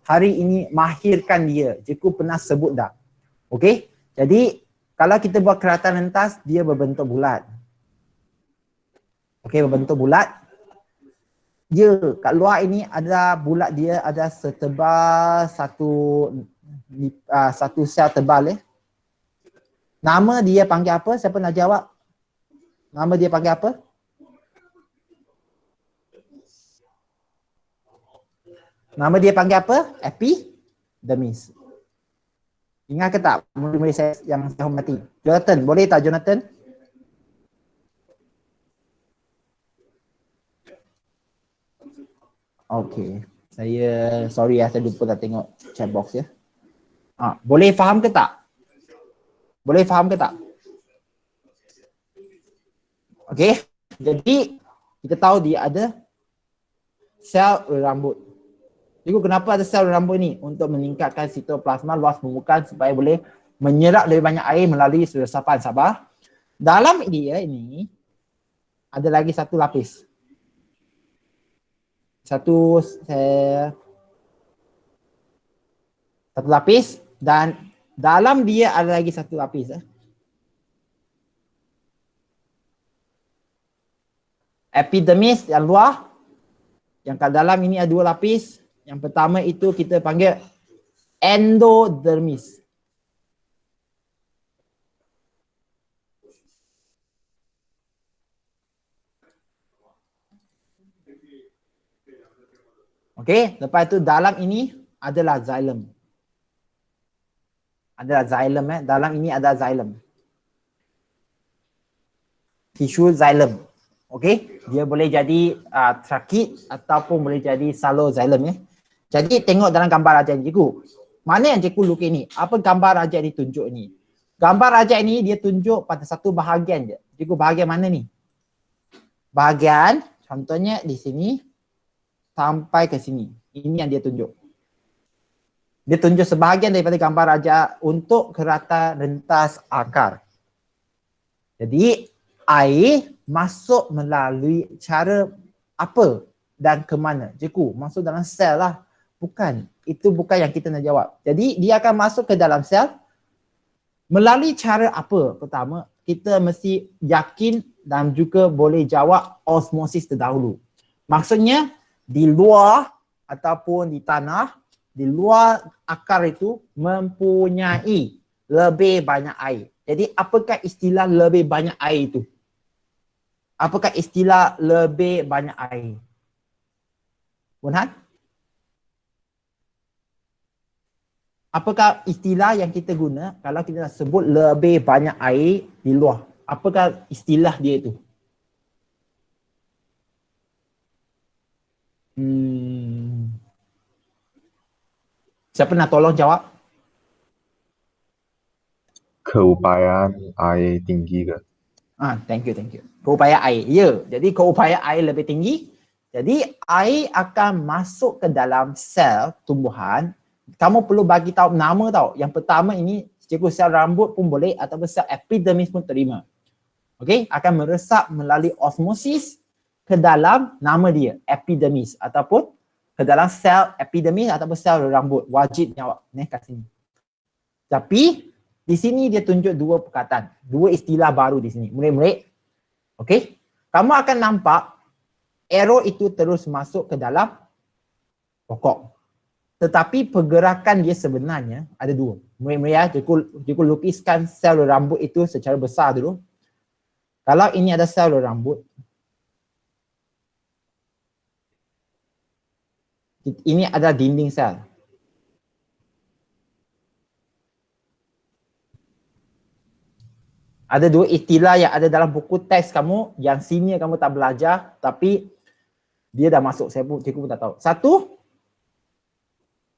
hari ini mahirkan dia. Cikgu pernah sebut dah. Okey? Jadi kalau kita buat keratan lentas, dia berbentuk bulat. Okey, berbentuk bulat. Ya, kat luar ini ada bulat dia ada setebal satu sel tebal Nama dia panggil apa? Siapa nak jawab? Nama dia panggil apa? Nama dia panggil apa? Epidermis. Ingat ke tak? Murid-murid saya yang saya hormati. Jonathan, boleh tak Jonathan? Okey. Sorry saya lupa dah tengok chat box ya. Boleh faham ke tak? Boleh faham ke tak? Okey. Jadi kita tahu dia ada sel rambut. Jadi kenapa ada sel rambut ni? Untuk meningkatkan sitoplasma luas permukaan supaya boleh menyerap lebih banyak air melalui resapan. Sabar. Dalam dia ini ada lagi satu lapis. Satu lapis dan dalam dia ada lagi satu lapis. Epidermis yang luar, yang kat dalam ini ada dua lapis. Yang pertama itu kita panggil endodermis. Okey, lepas itu dalam ini adalah xylem. Dalam ini ada xylem. Tisu xylem. Okey, dia boleh jadi trakit ataupun boleh jadi saloxylem . Jadi tengok dalam gambar rajah ni cikgu. Mana yang cikgu lukis ni? Apa gambar rajah ni tunjuk ni? Gambar rajah ini dia tunjuk pada satu bahagian je. Cikgu bahagian mana ni? Bahagian contohnya di sini sampai ke sini. Ini yang dia tunjuk. Dia tunjuk sebahagian daripada gambar rajah untuk keratan rentas akar. Jadi air masuk melalui cara apa dan ke mana? Cikgu, masuk dalam sel lah. Bukan. Itu bukan yang kita nak jawab. Jadi dia akan masuk ke dalam sel melalui cara apa? Pertama, kita mesti yakin dan juga boleh jawab osmosis terdahulu. Maksudnya di luar ataupun di tanah, di luar akar itu mempunyai lebih banyak air. Jadi apakah istilah lebih banyak air itu? Apakah istilah lebih banyak air? Bunhan? Apakah istilah yang kita guna kalau kita nak sebut lebih banyak air di luar? Apakah istilah dia itu? Siapa nak tolong jawab? Keupayaan air tinggi ke? Thank you. Keupayaan air. Ya, jadi keupayaan air lebih tinggi. Jadi air akan masuk ke dalam sel tumbuhan. Kamu perlu bagi tahu nama tau. Yang pertama ini cikgu sel rambut pun boleh ataupun sel epidermis pun terima. Okey, akan meresap melalui osmosis ke dalam nama dia epidermis ataupun ke dalam sel epidermis ataupun sel rambut. Wajib jawab kat sini. Tapi di sini dia tunjuk dua perkataan, dua istilah baru di sini. Murid-murid, okey? Kamu akan nampak arrow itu terus masuk ke dalam pokok. Tetapi pergerakan dia sebenarnya ada dua. Murid-murid ya, cikgu lukiskan sel rambut itu secara besar dulu. Kalau ini ada sel rambut, ini adalah dinding sel. Ada dua istilah yang ada dalam buku teks kamu, yang senior kamu tak belajar, tapi dia dah masuk, cikgu pun tak tahu. Satu,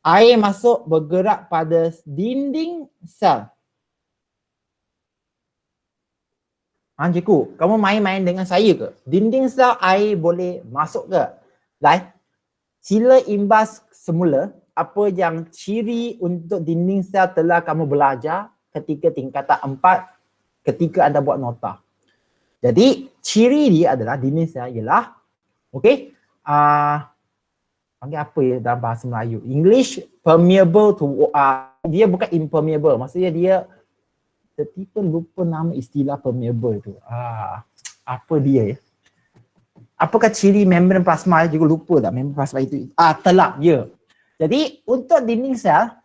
air masuk bergerak pada dinding sel. Cikgu, kamu main-main dengan saya ke? Dinding sel air boleh masuk ke? Lai, sila imbas semula apa yang ciri untuk dinding sel telah kamu belajar ketika tingkatan 4 ketika anda buat nota. Jadi ciri dia adalah dinding sel ialah, okey, panggil apa ya dalam bahasa Melayu? English permeable to, dia bukan impermeable, maksudnya dia tertipu lupa nama istilah permeable tu. Apa dia ya? Apakah ciri membran plasma? Juga lupa dah membran plasma itu. Telap ya. Jadi untuk dinding sel,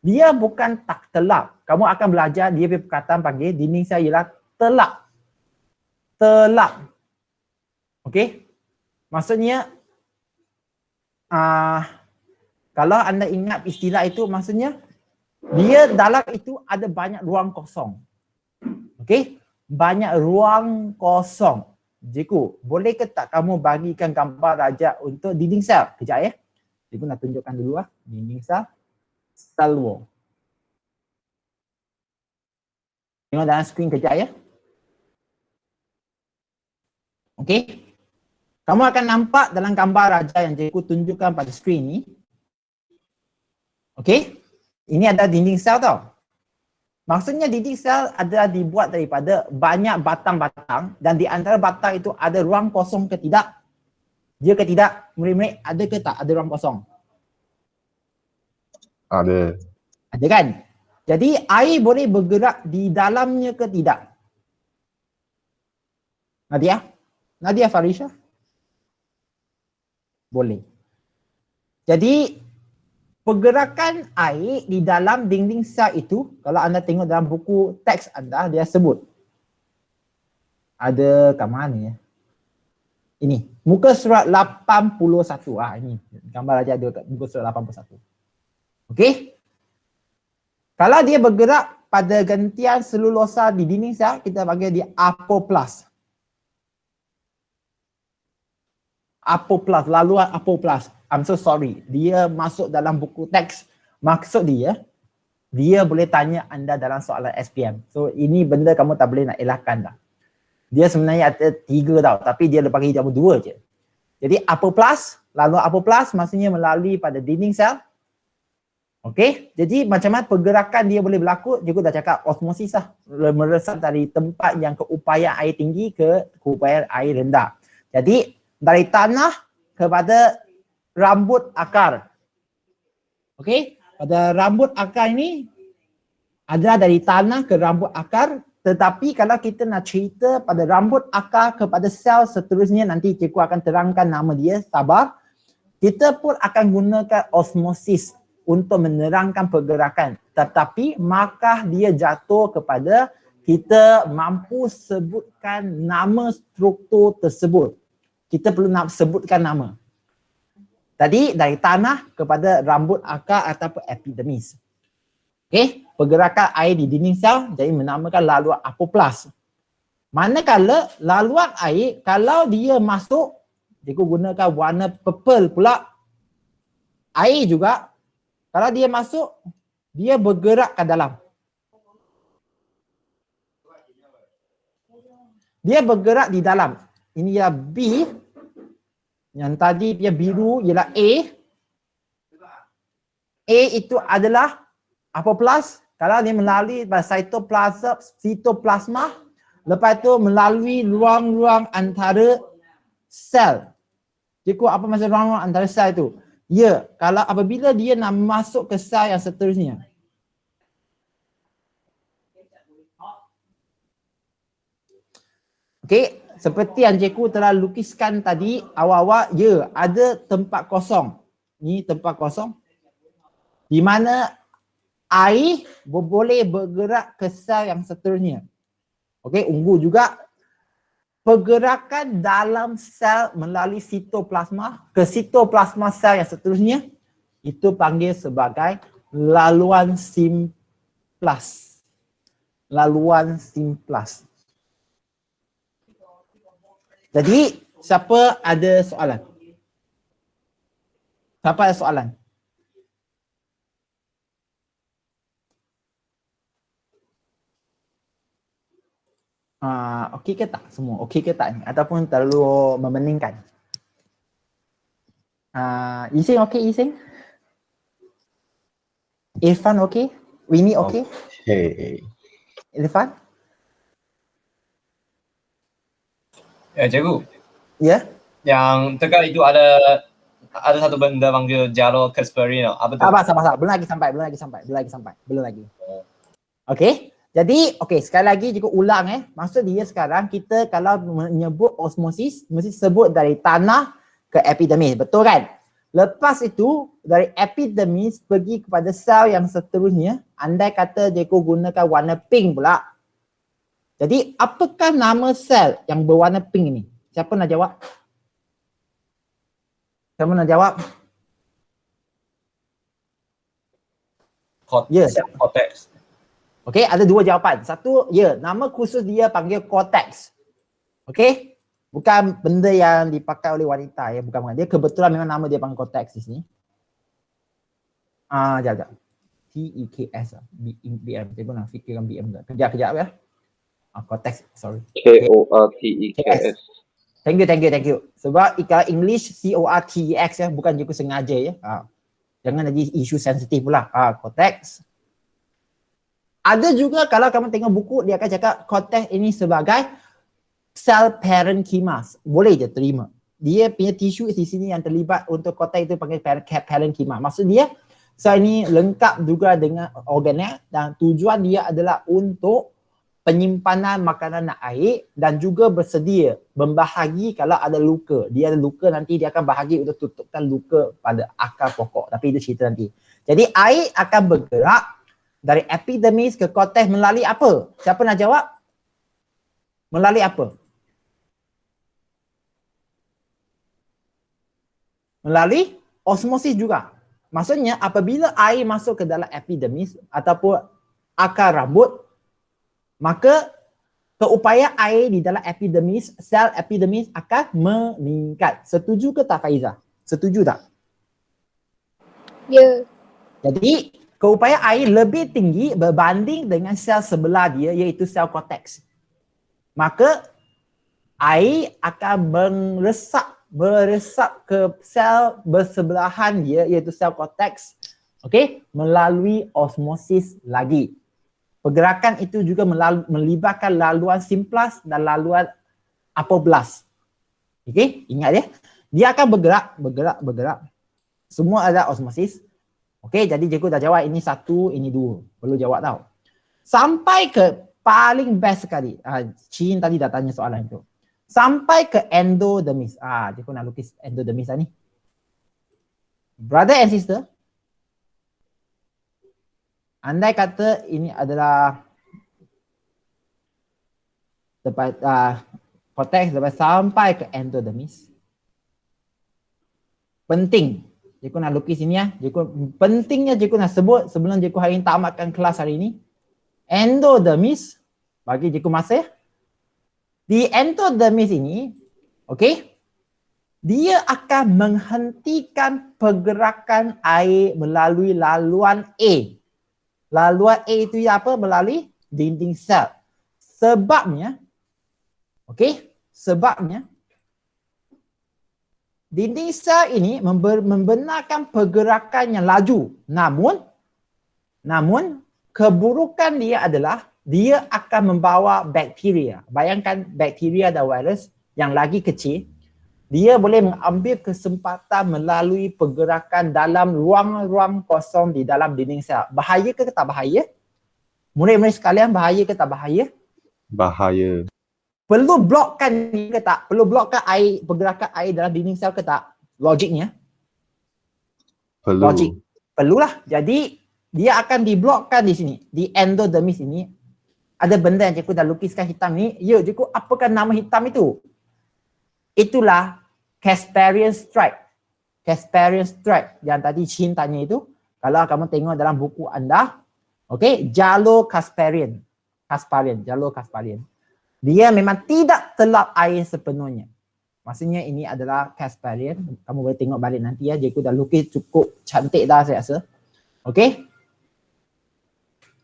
dia bukan tak telap. Kamu akan belajar dia punya perkataan panggil dinding sel ialah telap. Telap. Okey? Maksudnya kalau anda ingat istilah itu, maksudnya dia dalam itu ada banyak ruang kosong. Okey? Banyak ruang kosong. Cikgu, boleh ke tak kamu bagikan gambar raja untuk dinding sel? Kejap ya. Cikgu nak tunjukkan dulu dinding sel. Cell wall. Tengok dalam skrin kejap ya. Okey. Kamu akan nampak dalam gambar raja yang cikgu tunjukkan pada skrin ni. Okey. Ini ada dinding sel tau. Maksudnya dinding sel adalah dibuat daripada banyak batang-batang dan di antara batang itu ada ruang kosong ke tidak? Dia ke tidak? Murid-murid, ada ke tak ada ruang kosong? Ada. Ada kan? Jadi air boleh bergerak di dalamnya ke tidak? Nadia? Nadia Farisha? Boleh. Jadi pergerakan air di dalam dinding sel itu, kalau anda tengok dalam buku teks anda, dia sebut. Ada kat mana ya? Ini, muka surat 81. Ini gambar aja ada kat muka surat 81. Okey? Kalau dia bergerak pada gantian selulosa di dinding sel, kita panggil dia apoplas. Apoplas, laluan apoplas. I'm so sorry. Dia masuk dalam buku teks. Maksud dia boleh tanya anda dalam soalan SPM. So ini benda kamu tak boleh nak elakkan dah. Dia sebenarnya ada 3 tau, tapi dia bagi kamu 2 je. Jadi apoplas, lalu apoplas maksudnya melalui pada dinding sel. Okey, jadi macam mana pergerakan dia boleh berlaku? Juga dah cakap osmosis lah. Meresap dari tempat yang keupayaan air tinggi ke keupayaan air rendah. Jadi dari tanah kepada rambut akar. Okey, pada rambut akar ini adalah dari tanah ke rambut akar, tetapi kalau kita nak cerita pada rambut akar kepada sel seterusnya, nanti cikgu akan terangkan nama dia, sabar. Kita pun akan gunakan osmosis untuk menerangkan pergerakan, tetapi maka dia jatuh kepada kita mampu sebutkan nama struktur tersebut. Kita perlu nak sebutkan nama. Tadi dari tanah kepada rambut akar ataupun epidermis. Okey, pergerakan air di dinding sel jadi menamakan laluan apoplas. Manakala laluan air kalau dia masuk, cikgu gunakan warna purple pula. Air juga kalau dia masuk, dia bergerak ke dalam. Dia bergerak di dalam. Ini ialah B. Yang tadi dia biru ialah A. A itu adalah apoplas. Kalau dia melalui sitoplasma, lepas itu melalui ruang-ruang antara sel. Cikgu, apa maksud ruang-ruang antara sel itu? Ya, kalau apabila dia nak masuk ke sel yang seterusnya. Okey, seperti yang cikgu telah lukiskan tadi awal-awal, ya, ada tempat kosong. Ni tempat kosong. Di mana air boleh bergerak ke sel yang seterusnya. Okey, ungu juga. Pergerakan dalam sel melalui sitoplasma ke sitoplasma sel yang seterusnya, itu panggil sebagai laluan simplas. laluan simplas. Jadi, siapa ada soalan? Siapa ada soalan? Okey ke tak semua? Okey ke tak ni? Ataupun terlalu memeningkan? Ising okey, Ising? Irfan okey? Winnie okey? Okay. Irfan? Ya, cikgu. Ya? Yang tekan itu ada satu benda panggil jalur Kasperi tau. Apa tu? Sabar. Belum lagi sampai. Okey. Jadi, sekali lagi jika ulang maksud dia sekarang kita kalau menyebut osmosis mesti sebut dari tanah ke epidermis, betul kan? Lepas itu dari epidermis pergi kepada sel yang seterusnya, andai kata Jeko gunakan warna pink pula. Jadi, apakah nama sel yang berwarna pink ni? Siapa nak jawab? Ya. Cortex. Okey, ada dua jawapan. Satu, nama khusus dia panggil cortex. Okey? Bukan benda yang dipakai oleh wanita ya, bukan. Dia kebetulan memang nama dia panggil cortex di sini. Sekejap. TEKS BM. Saya nak fikirkan BM dah. Kejap ya. Cortex, sorry. KORTEKS. Thank you. Sebab kalau English CORTEX ya, bukan je sengaja ya. Jangan jadi isu sensitif pula. Cortex. Ada juga kalau kamu tengok buku dia akan cakap cortex ini sebagai sel parenchyma. Boleh je terima. Dia punya tisu di sini yang terlibat untuk cortex itu panggil parenchyma. Maksud dia sel ini lengkap juga dengan organel dan tujuan dia adalah untuk penyimpanan makanan dan air dan juga bersedia membahagi kalau ada luka. Dia ada luka nanti dia akan bahagi untuk tutupkan luka pada akar pokok. Tapi itu cerita nanti. Jadi air akan bergerak dari epidermis ke cortex melalui apa? Siapa nak jawab? Melalui apa? Melalui osmosis juga. Maksudnya apabila air masuk ke dalam epidermis ataupun akar rambut, maka keupayaan air di dalam epidermis, sel epidermis akan meningkat. Setuju ke tak Faiza? Setuju tak? Ya. Jadi keupayaan air lebih tinggi berbanding dengan sel sebelah dia iaitu sel cortex. Maka air akan meresap ke sel bersebelahan dia iaitu sel cortex, melalui osmosis lagi. Pergerakan itu juga melibatkan laluan simplas dan laluan apoblast. Ingat ya. Dia akan bergerak. Semua ada osmosis. Jadi cikgu dah jawab ini satu, ini dua. Perlu jawab tau. Sampai ke paling best sekali. Chin tadi dah tanya soalan itu. Sampai ke endodermis. Cikgu nak lukis endodermis ni. Brother and sister, andai kata ini adalah cortex sampai ke endodermis. Penting. Cikgu nak lukis ini ya. Pentingnya cikgu nak sebut sebelum cikgu hari ini tamatkan kelas hari ini. Endodermis, bagi cikgu masa ya. Di endodermis ini, dia akan menghentikan pergerakan air melalui laluan A. Laluan A itu apa? Melalui dinding sel. Sebabnya, dinding sel ini membenarkan pergerakan yang laju. Namun keburukan dia adalah dia akan membawa bakteria. Bayangkan bakteria dan virus yang lagi kecil, dia boleh mengambil kesempatan melalui pergerakan dalam ruang-ruang kosong di dalam dinding sel. Bahaya ke tak bahaya? Murid-murid sekalian, bahaya ke tak bahaya? Bahaya. Perlu blokkan ke tak? Perlu blokkan air, pergerakan air dalam dinding sel ke tak? Logiknya. Perlu. Logik. Perlulah. Jadi dia akan diblokkan di sini. Di endodermis ini ada benda yang cikgu dah lukiskan hitam ni. Ya, cikgu, apakah nama hitam itu? Itulah Casparian stripe. Casparian stripe yang tadi Chin tanya itu. Kalau kamu tengok dalam buku anda, jalur Casparian. Casparian, jalur Casparian. Dia memang tidak telap air sepenuhnya. Maksudnya ini adalah Casparian. Kamu boleh tengok balik nanti ya. Cikgu dah lukis cukup cantik dah saya rasa. Okey.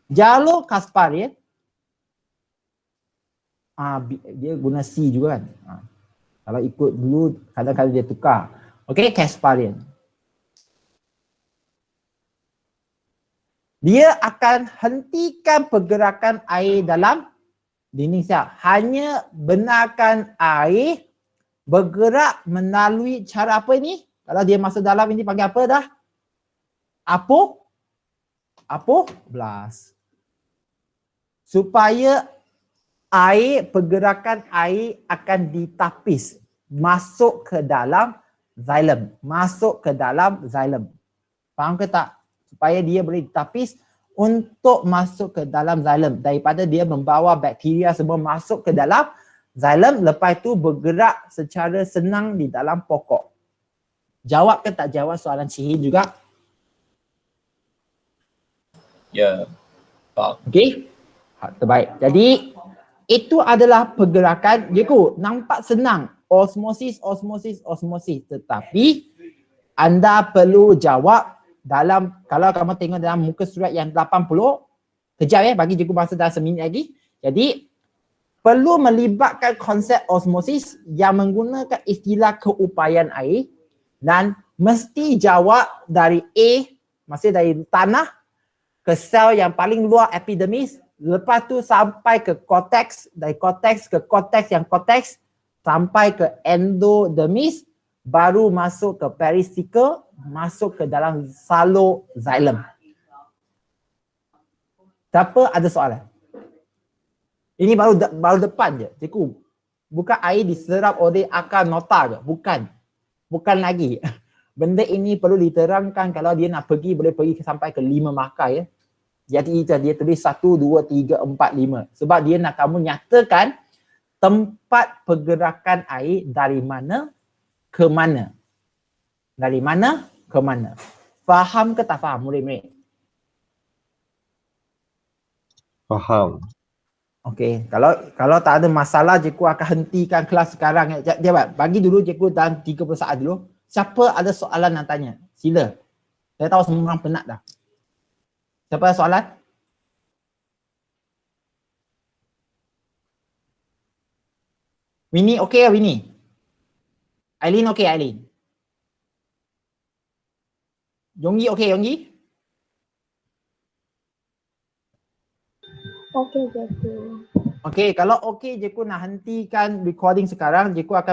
Jalur Casparian dia guna C juga kan. Kalau ikut dulu kadang-kadang dia tukar. Okey, Casparian. Dia akan hentikan pergerakan air dalam dinding sel. Hanya benarkan air bergerak melalui cara apa ini? Kalau dia masuk dalam ini panggil apa dah? Apoblast. Supaya pergerakan air akan ditapis masuk ke dalam xylem. Masuk ke dalam xylem. Faham ke tak? Supaya dia boleh ditapis untuk masuk ke dalam xylem. Daripada dia membawa bakteria semua masuk ke dalam xylem, lepas itu bergerak secara senang di dalam pokok. Jawab ke tak jawab soalan Syihir juga? Ya. Faham. Okey. Terbaik. Jadi itu adalah pergerakan. Cikgu nampak senang. Osmosis. Tetapi anda perlu jawab dalam, kalau kamu tengok dalam muka surat yang 80, kejap ya, bagi cikgu masa dah seminit lagi. Jadi perlu melibatkan konsep osmosis yang menggunakan istilah keupayaan air dan mesti jawab dari A, maksudnya dari tanah ke sel yang paling luar epidermis, lepas tu sampai ke cortex, dari cortex ke cortex yang cortex, sampai ke endodermis, baru masuk ke peristikel, masuk ke dalam xylem. Siapa ada soalan? Ini baru depan je, cikgu. Bukan air diserap oleh akar nota je, bukan lagi. Benda ini perlu diterangkan kalau dia nak pergi, boleh pergi sampai ke 5 markah ya. Jadi dia tulis 1, 2, 3, 4, 5. Sebab dia nak kamu nyatakan tempat pergerakan air dari mana ke mana. Dari mana ke mana. Faham ke tak faham murid-murid? Faham. Okey, kalau tak ada masalah, cikgu akan hentikan kelas sekarang. Jawab, bagi dulu cikgu dalam 30 saat dulu. Siapa ada soalan nak tanya? Sila. Saya tahu semua orang penat dah. Siapa ada soalan? Winnie okey ya Winnie? Aileen okey Aileen? Yonggi okey Yonggi? Okey, cikgu. Okey, kalau okey cikgu nak hentikan recording sekarang. Cikgu akan